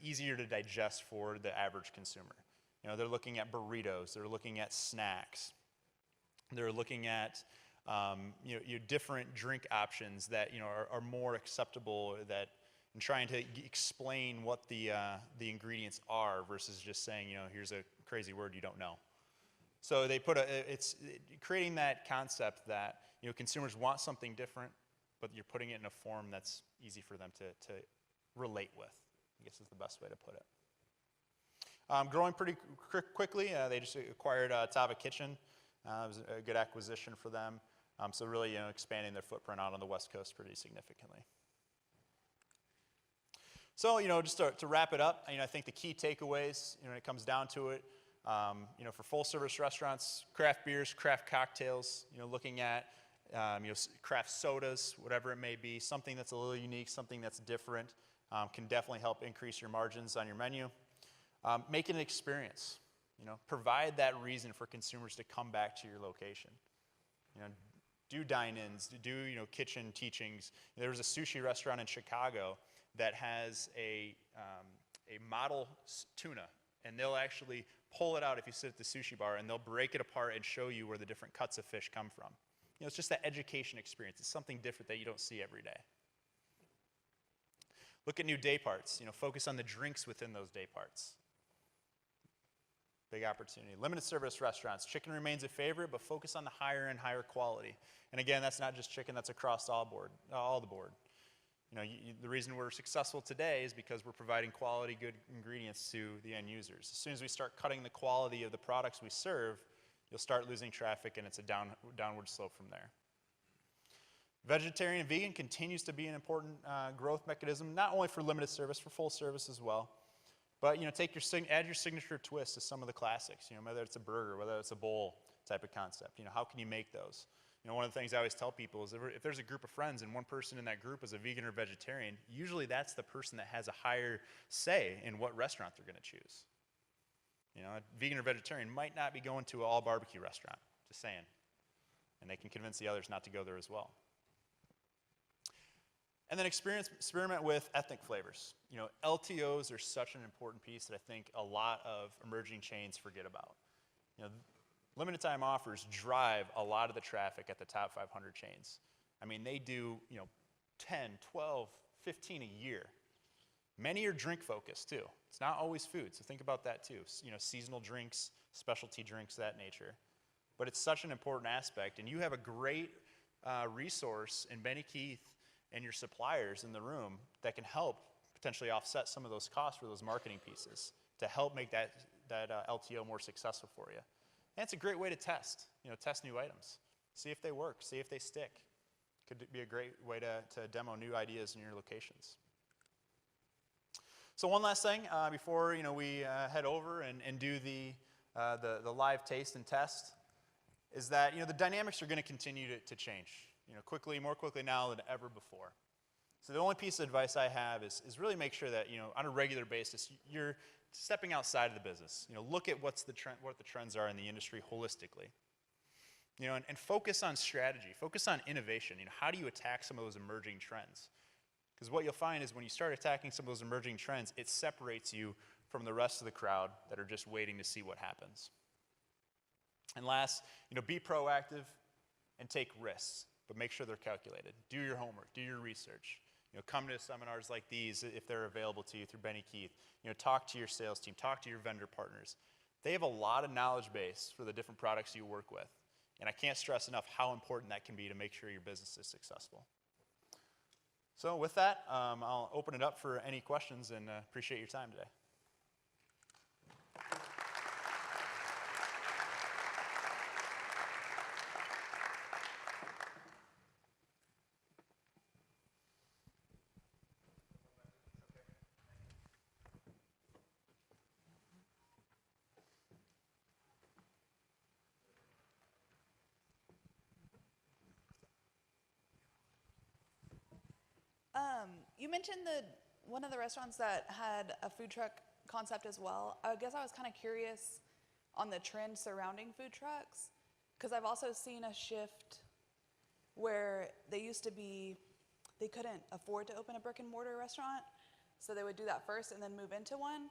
easier to digest for the average consumer. They're looking at burritos, they're looking at snacks, they're looking at different drink options that are more acceptable, and trying to explain what the ingredients are versus just saying, here's a crazy word you don't know. So they it's creating that concept that consumers want something different, but you're putting it in a form that's easy for them to relate with, I guess is the best way to put it. Growing pretty quickly, they just acquired Tava Kitchen. It was a good acquisition for them. So really, expanding their footprint out on the West Coast pretty significantly. So, just to wrap it up, I think the key takeaways, when it comes down to it, for full-service restaurants, craft beers, craft cocktails, looking at craft sodas, whatever it may be, something that's a little unique, something that's different, can definitely help increase your margins on your menu. Make it an experience. Provide that reason for consumers to come back to your location. Do dine-ins, do kitchen teachings. There was a sushi restaurant in Chicago that has a model tuna, and they'll actually pull it out if you sit at the sushi bar, and they'll break it apart and show you where the different cuts of fish come from. It's just that education experience. It's something different that you don't see every day. Look at new day parts. Focus on the drinks within those day parts. Big opportunity. Limited service restaurants. Chicken remains a favorite, but focus on the higher end, higher quality. And again, that's not just chicken, that's across all the board. The reason we're successful today is because we're providing quality, good ingredients to the end users. As soon as we start cutting the quality of the products we serve, you'll start losing traffic, and it's a downward slope from there. Vegetarian and vegan continues to be an important growth mechanism, not only for limited service, for full service as well. But add your signature twist to some of the classics. Whether it's a burger, whether it's a bowl type of concept. How can you make those? One of the things I always tell people is if there's a group of friends and one person in that group is a vegan or vegetarian, usually that's the person that has a higher say in what restaurant they're going to choose. A vegan or vegetarian might not be going to an all barbecue restaurant, just saying. And they can convince the others not to go there as well. And then experiment with ethnic flavors. LTOs are such an important piece that I think a lot of emerging chains forget about. Limited time offers drive a lot of the traffic at the top 500 chains. They do 10, 12, 15 a year. Many are drink focused too. It's not always food, so think about that too. Seasonal drinks, specialty drinks, that nature. But it's such an important aspect, and you have a great resource in Benny Keith and your suppliers in the room that can help potentially offset some of those costs for those marketing pieces to help make that LTO more successful for you. And it's a great way to test new items. See if they work, see if they stick. Could be a great way to demo new ideas in your locations. So one last thing before we head over and do the live taste and test is that the dynamics are going to continue to change. More quickly now than ever before. So the only piece of advice I have is really make sure that on a regular basis you're stepping outside of the business. Look at what the trends are in the industry holistically. And focus on strategy, focus on innovation. How do you attack some of those emerging trends? Because what you'll find is when you start attacking some of those emerging trends, it separates you from the rest of the crowd that are just waiting to see what happens. And last, be proactive and take risks. But make sure they're calculated. Do your homework, do your research. Come to seminars like these if they're available to you through Benny Keith. Talk to your sales team, talk to your vendor partners. They have a lot of knowledge base for the different products you work with. And I can't stress enough how important that can be to make sure your business is successful. So with that, I'll open it up for any questions and appreciate your time today. You mentioned one of the restaurants that had a food truck concept as well. I guess I was kind of curious on the trend surrounding food trucks, because I've also seen a shift where they couldn't afford to open a brick and mortar restaurant. So they would do that first and then move into one.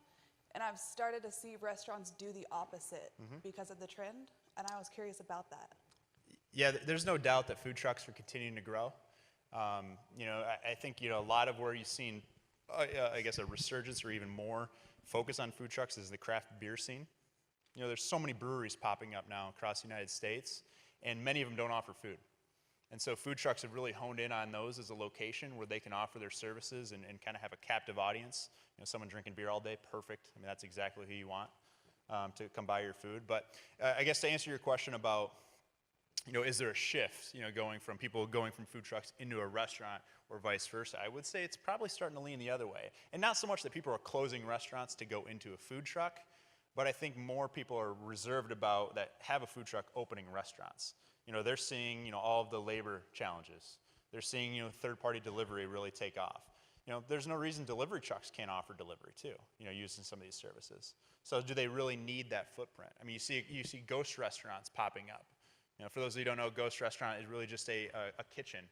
And I've started to see restaurants do the opposite because of the trend. And I was curious about that. Yeah, there's no doubt that food trucks are continuing to grow. I think, a lot of where you've seen, I guess, a resurgence or even more focus on food trucks is the craft beer scene. There's so many breweries popping up now across the United States, and many of them don't offer food. And so food trucks have really honed in on those as a location where they can offer their services and kind of have a captive audience. Someone drinking beer all day, perfect. I mean, that's exactly who you want to come buy your food. But I guess to answer your question about, is there a shift, going from people going from food trucks into a restaurant or vice versa? I would say it's probably starting to lean the other way. And not so much that people are closing restaurants to go into a food truck, but I think more people are reserved about that have a food truck opening restaurants. They're seeing, all of the labor challenges. They're seeing, third-party delivery really take off. There's no reason delivery trucks can't offer delivery too, using some of these services. So do they really need that footprint? I mean, you see ghost restaurants popping up. For those of you who don't know, ghost restaurant is really just a kitchen,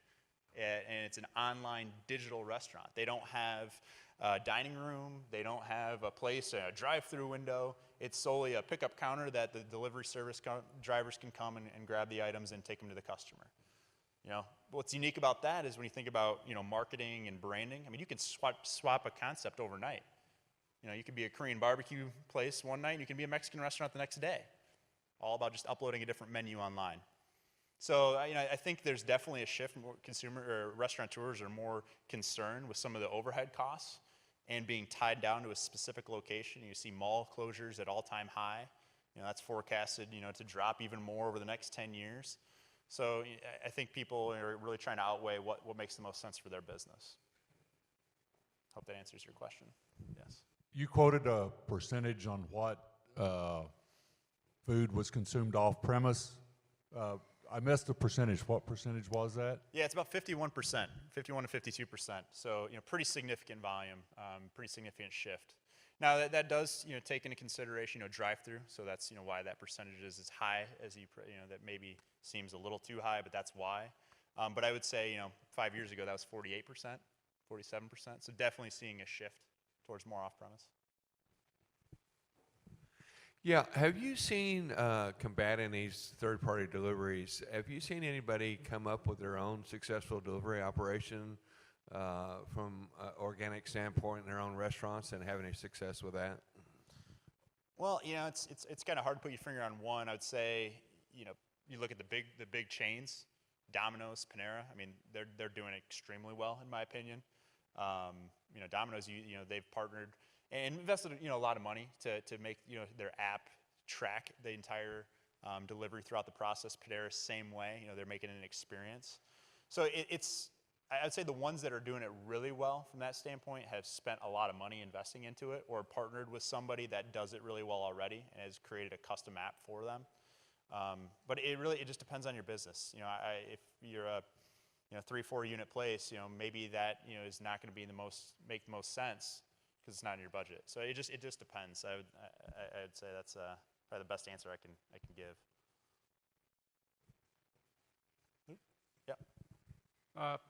and it's an online digital restaurant. They don't have a dining room. They don't have a place, a drive-through window. It's solely a pickup counter that the delivery service drivers can come and grab the items and take them to the customer. What's unique about that is when you think about, marketing and branding, I mean, you can swap a concept overnight. You could be a Korean barbecue place one night, and you can be a Mexican restaurant the next day. All about just uploading a different menu online. So, I think there's definitely a shift. More consumer or restaurateurs are more concerned with some of the overhead costs and being tied down to a specific location. You see mall closures at all-time high. That's forecasted, to drop even more over the next 10 years. So I think people are really trying to outweigh what makes the most sense for their business. Hope that answers your question. Yes. You quoted a percentage on what food was consumed off premise. I missed the percentage. What percentage was that? Yeah, it's about 51%, 51 to 52%. So, pretty significant volume, pretty significant shift. Now that does, take into consideration, drive-through. So that's, why that percentage is as high as that maybe seems a little too high, but that's why. But I would say, 5 years ago that was 48%, 47%. So definitely seeing a shift towards more off-premise. Yeah, have you seen, combating these third-party deliveries, have you seen anybody come up with their own successful delivery operation from an organic standpoint in their own restaurants and have any success with that? Well, it's kind of hard to put your finger on one. I would say, you look at the big chains, Domino's, Panera. I mean, they're doing extremely well in my opinion. Domino's, they've partnered and invested, a lot of money to make, their app track the entire delivery throughout the process. Panera, same way, they're making it an experience. So I'd say the ones that are doing it really well from that standpoint have spent a lot of money investing into it or partnered with somebody that does it really well already and has created a custom app for them. But it just depends on your business. If you're a 3-4 unit place, maybe that is not going to make the most sense because it's not in your budget. So it just depends. I'd say that's probably the best answer I can give. Yeah.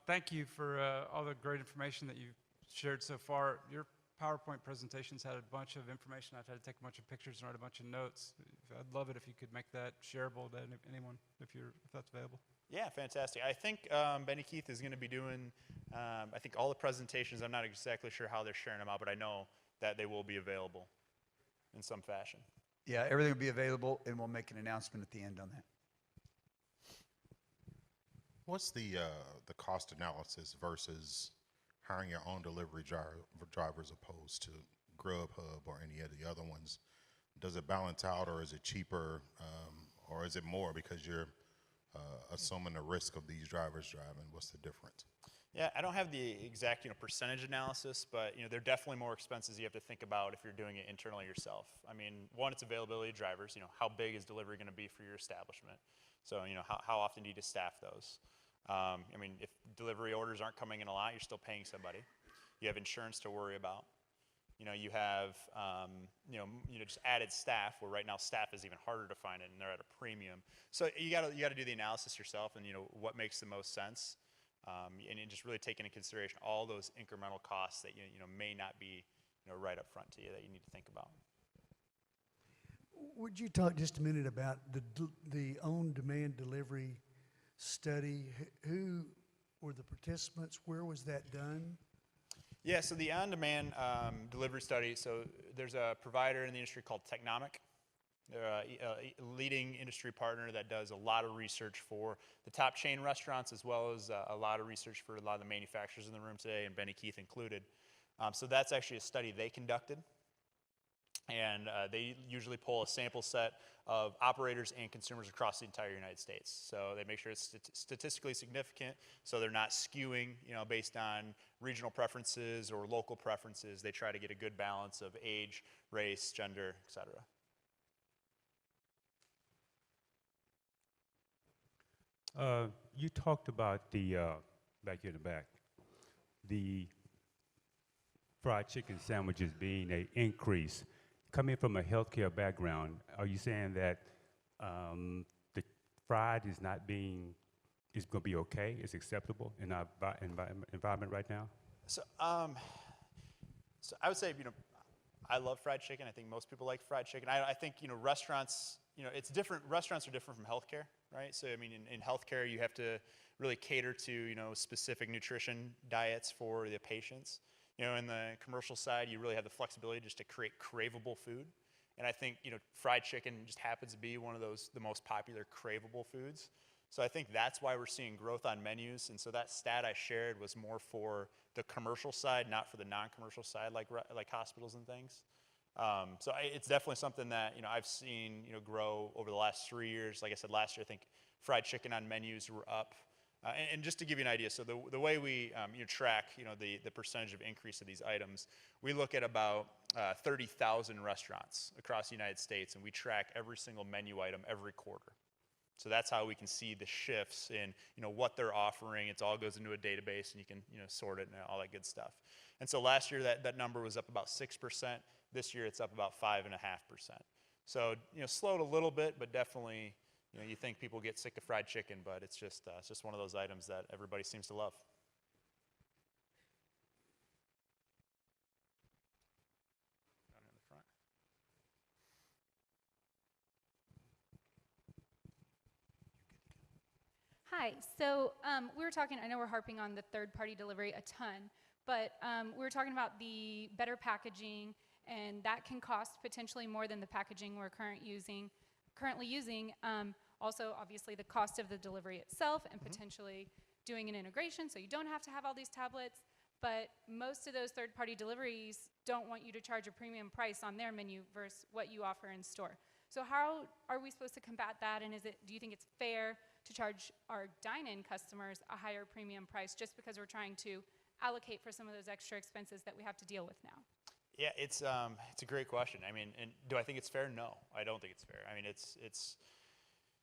Thank you for all the great information that you've shared so far. Your PowerPoint presentations had a bunch of information. I've had to take a bunch of pictures and write a bunch of notes. I'd love it if you could make that shareable to anyone, if that's available. Yeah, fantastic. I think Benny Keith is going to be doing, I think all the presentations. I'm not exactly sure how they're sharing them out, but I know that they will be available in some fashion. Yeah, everything will be available, and we'll make an announcement at the end on that. What's the cost analysis versus hiring your own delivery drivers opposed to Grubhub or any of the other ones? Does it balance out, or is it cheaper, or is it more because you're assuming the risk of these drivers driving? What's the difference? Yeah, I don't have the exact percentage analysis, but they're definitely more expenses you have to think about if you're doing it internally yourself. I mean, one, it's availability of drivers. How big is delivery going to be for your establishment? So how often do you staff those? I mean, if delivery orders aren't coming in a lot, you're still paying somebody. You have insurance to worry about. You have just added staff, where right now staff is even harder to find, and they're at a premium. So you got to do the analysis yourself, and what makes the most sense. And just really taking into consideration all those incremental costs that may not be right up front to you that you need to think about. Would you talk just a minute about the on-demand delivery study? Who were the participants? Where was that done? Yeah, so the on-demand delivery study, so there's a provider in the industry called Technomic. They're a leading industry partner that does a lot of research for the top chain restaurants, as well as a lot of research for a lot of the manufacturers in the room today, and Benny Keith included. So that's actually a study they conducted. And they usually pull a sample set of operators and consumers across the entire United States. So they make sure it's statistically significant, so they're not skewing, based on regional preferences or local preferences. They try to get a good balance of age, race, gender, et cetera. You talked about the, back here in the back, the fried chicken sandwiches being an increase. Coming from a healthcare background, are you saying that the fried is not being, is going to be okay, it's acceptable in our environment right now? So I would say, I love fried chicken. I think most people like fried chicken. I think, restaurants, it's different. Restaurants are different from healthcare, right? So, I mean, in healthcare, you have to really cater to, specific nutrition diets for the patients. In the commercial side, you really have the flexibility just to create craveable food. And I think, fried chicken just happens to be one of the most popular craveable foods. So I think that's why we're seeing growth on menus. And so that stat I shared was more for the commercial side, not for the non-commercial side, like hospitals and things. So it's definitely something that, I've seen, grow over the last 3 years. Like I said, last year, I think fried chicken on menus were up. And just to give you an idea, so the way we track, the percentage of increase of these items, we look at about 30,000 restaurants across the United States, and we track every single menu item every quarter. So that's how we can see the shifts in, what they're offering. It all goes into a database, and you can, sort it and all that good stuff. And so last year, that number was up about 6%. This year, it's up about 5.5%. So, slowed a little bit, but definitely, you think people get sick of fried chicken, but it's just one of those items that everybody seems to love. Down in the front. Hi, so we were talking, I know we're harping on the third-party delivery a ton, but we were talking about the better packaging, and that can cost potentially more than the packaging we're currently using. Also, obviously, the cost of the delivery itself and potentially doing an integration so you don't have to have all these tablets. But most of those third-party deliveries don't want you to charge a premium price on their menu versus what you offer in store. So how are we supposed to combat that? And do you think it's fair to charge our dine-in customers a higher premium price just because we're trying to allocate for some of those extra expenses that we have to deal with now? Yeah, it's a great question. I mean, and do I think it's fair? No, I don't think it's fair. I mean,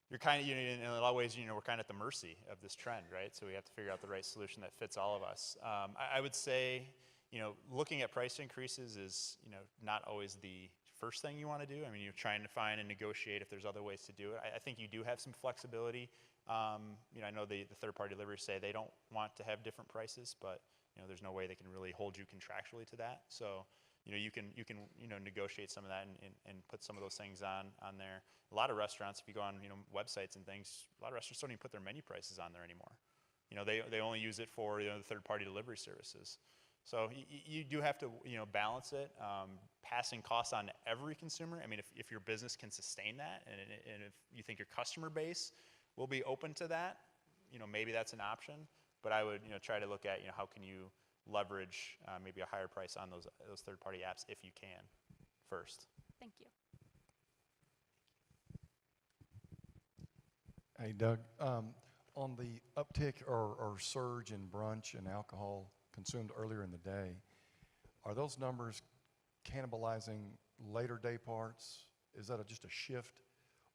you're kind of, in a lot of ways, we're kind of at the mercy of this trend, right? So we have to figure out the right solution that fits all of us. I would say, looking at price increases is, not always the first thing you want to do. I mean, you're trying to find and negotiate if there's other ways to do it. I think you do have some flexibility. I know the third-party deliverers say they don't want to have different prices, but, there's no way they can really hold you contractually to that. So, you can negotiate some of that and put some of those things on there. A lot of restaurants, if you go on, websites and things, a lot of restaurants don't even put their menu prices on there anymore. They only use it for, the third-party delivery services. So you do have to, balance it, passing costs on to every consumer. I mean, if your business can sustain that, and if you think your customer base will be open to that, maybe that's an option. But I would, try to look at, how can you leverage maybe a higher price on those third-party apps if you can first. Thank you. Hey, Doug, on the uptick or surge in brunch and alcohol consumed earlier in the day, are those numbers cannibalizing later day parts? Is that just a shift,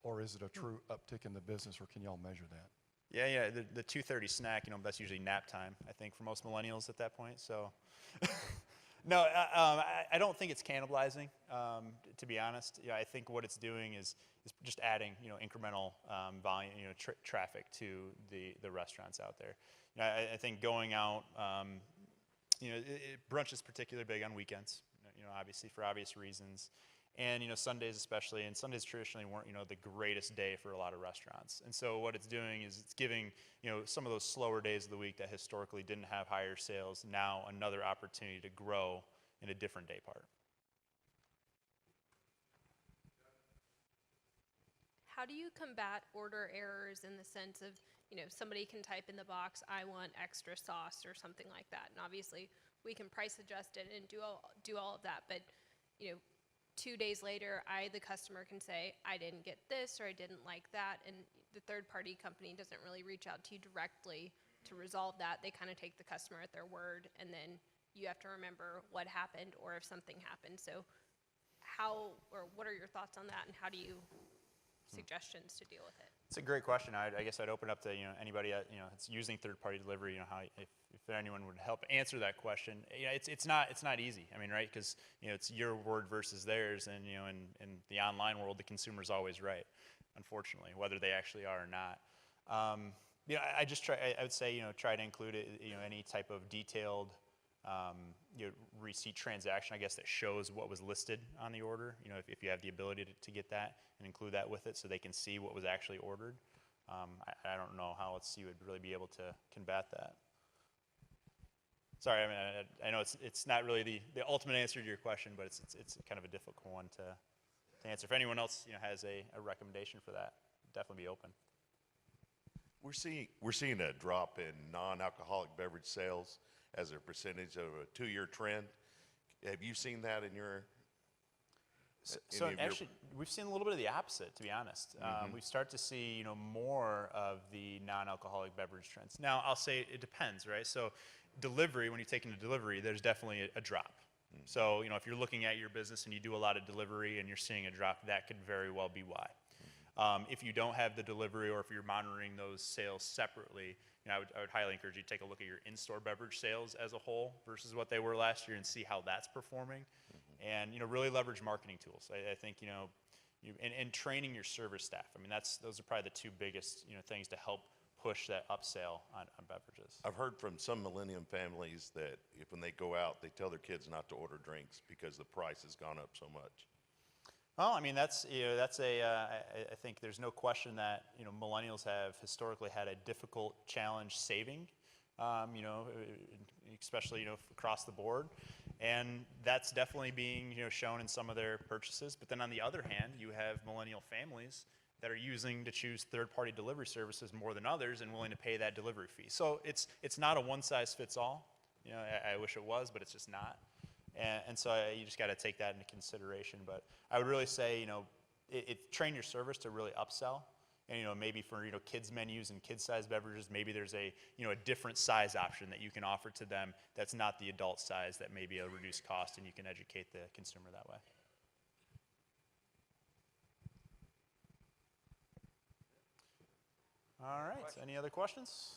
or is it a true uptick in the business, or can y'all measure that? Yeah, the 2:30 snack, that's usually nap time, I think, for most millennials at that point. So No, I don't think it's cannibalizing. To be honest, yeah, I think what it's doing is just adding, incremental volume, traffic to the restaurants out there. I think going out, brunch is particularly big on weekends. Obviously for obvious reasons, and Sundays especially. And Sundays traditionally weren't, the greatest day for a lot of restaurants. And so what it's doing is it's giving, some of those slower days of the week that historically didn't have higher sales now another opportunity to grow in a different day part. How do you combat order errors in the sense of, somebody can type in the box, I want extra sauce or something like that. And obviously we can price adjust it and do all of that. But, 2 days later, the customer can say, I didn't get this or I didn't like that. And the third party company doesn't really reach out to you directly to resolve that. They kind of take the customer at their word, and then you have to remember what happened or if something happened. So what are your thoughts on that, and how do you suggestions to deal with it? It's a great question. I guess I'd open up to anybody that's using third-party delivery. How if anyone would help answer that question. It's not easy. I mean, right? Because it's your word versus theirs, and in the online world, the consumer's always right. Unfortunately, whether they actually are or not. I just try. I would say try to include it. Any type of detailed receipt transaction, I guess, that shows what was listed on the order. If you have the ability to get that and include that with it so they can see what was actually ordered. I don't know how else you would really be able to combat that. Sorry, I know it's not really the ultimate answer to your question, but it's kind of a difficult one to answer. If anyone else has a recommendation for that, definitely be open. We're seeing a drop in non-alcoholic beverage sales as a percentage of a 2-year trend. Have you seen that in your? So actually, we've seen a little bit of the opposite, to be honest. We start to see more of the non-alcoholic beverage trends. Now, I'll say it depends, right? So delivery, when you take into delivery, there's definitely a drop. So if you're looking at your business and you do a lot of delivery and you're seeing a drop, that could very well be why. If you don't have the delivery, or if you're monitoring those sales separately, I would highly encourage you to take a look at your in-store beverage sales as a whole versus what they were last year and see how that's performing. And really leverage marketing tools. I think and training your service staff. I mean, those are probably the two biggest things to help push that upsell on beverages. I've heard from some millennium families that when they go out, they tell their kids not to order drinks because the price has gone up so much. Well, I mean, I think there's no question that millennials have historically had a difficult challenge saving, especially across the board, and that's definitely being shown in some of their purchases. But then on the other hand, you have millennial families that are choosing third-party delivery services more than others and willing to pay that delivery fee. So it's not a one-size-fits-all. I wish it was, but it's just not. And so you just got to take that into consideration. But I would really say, train your service to really upsell. And, maybe for, kids menus and kid-sized beverages, maybe there's a different size option that you can offer to them that's not the adult size, that may be a reduced cost, and you can educate the consumer that way. All right, any other questions?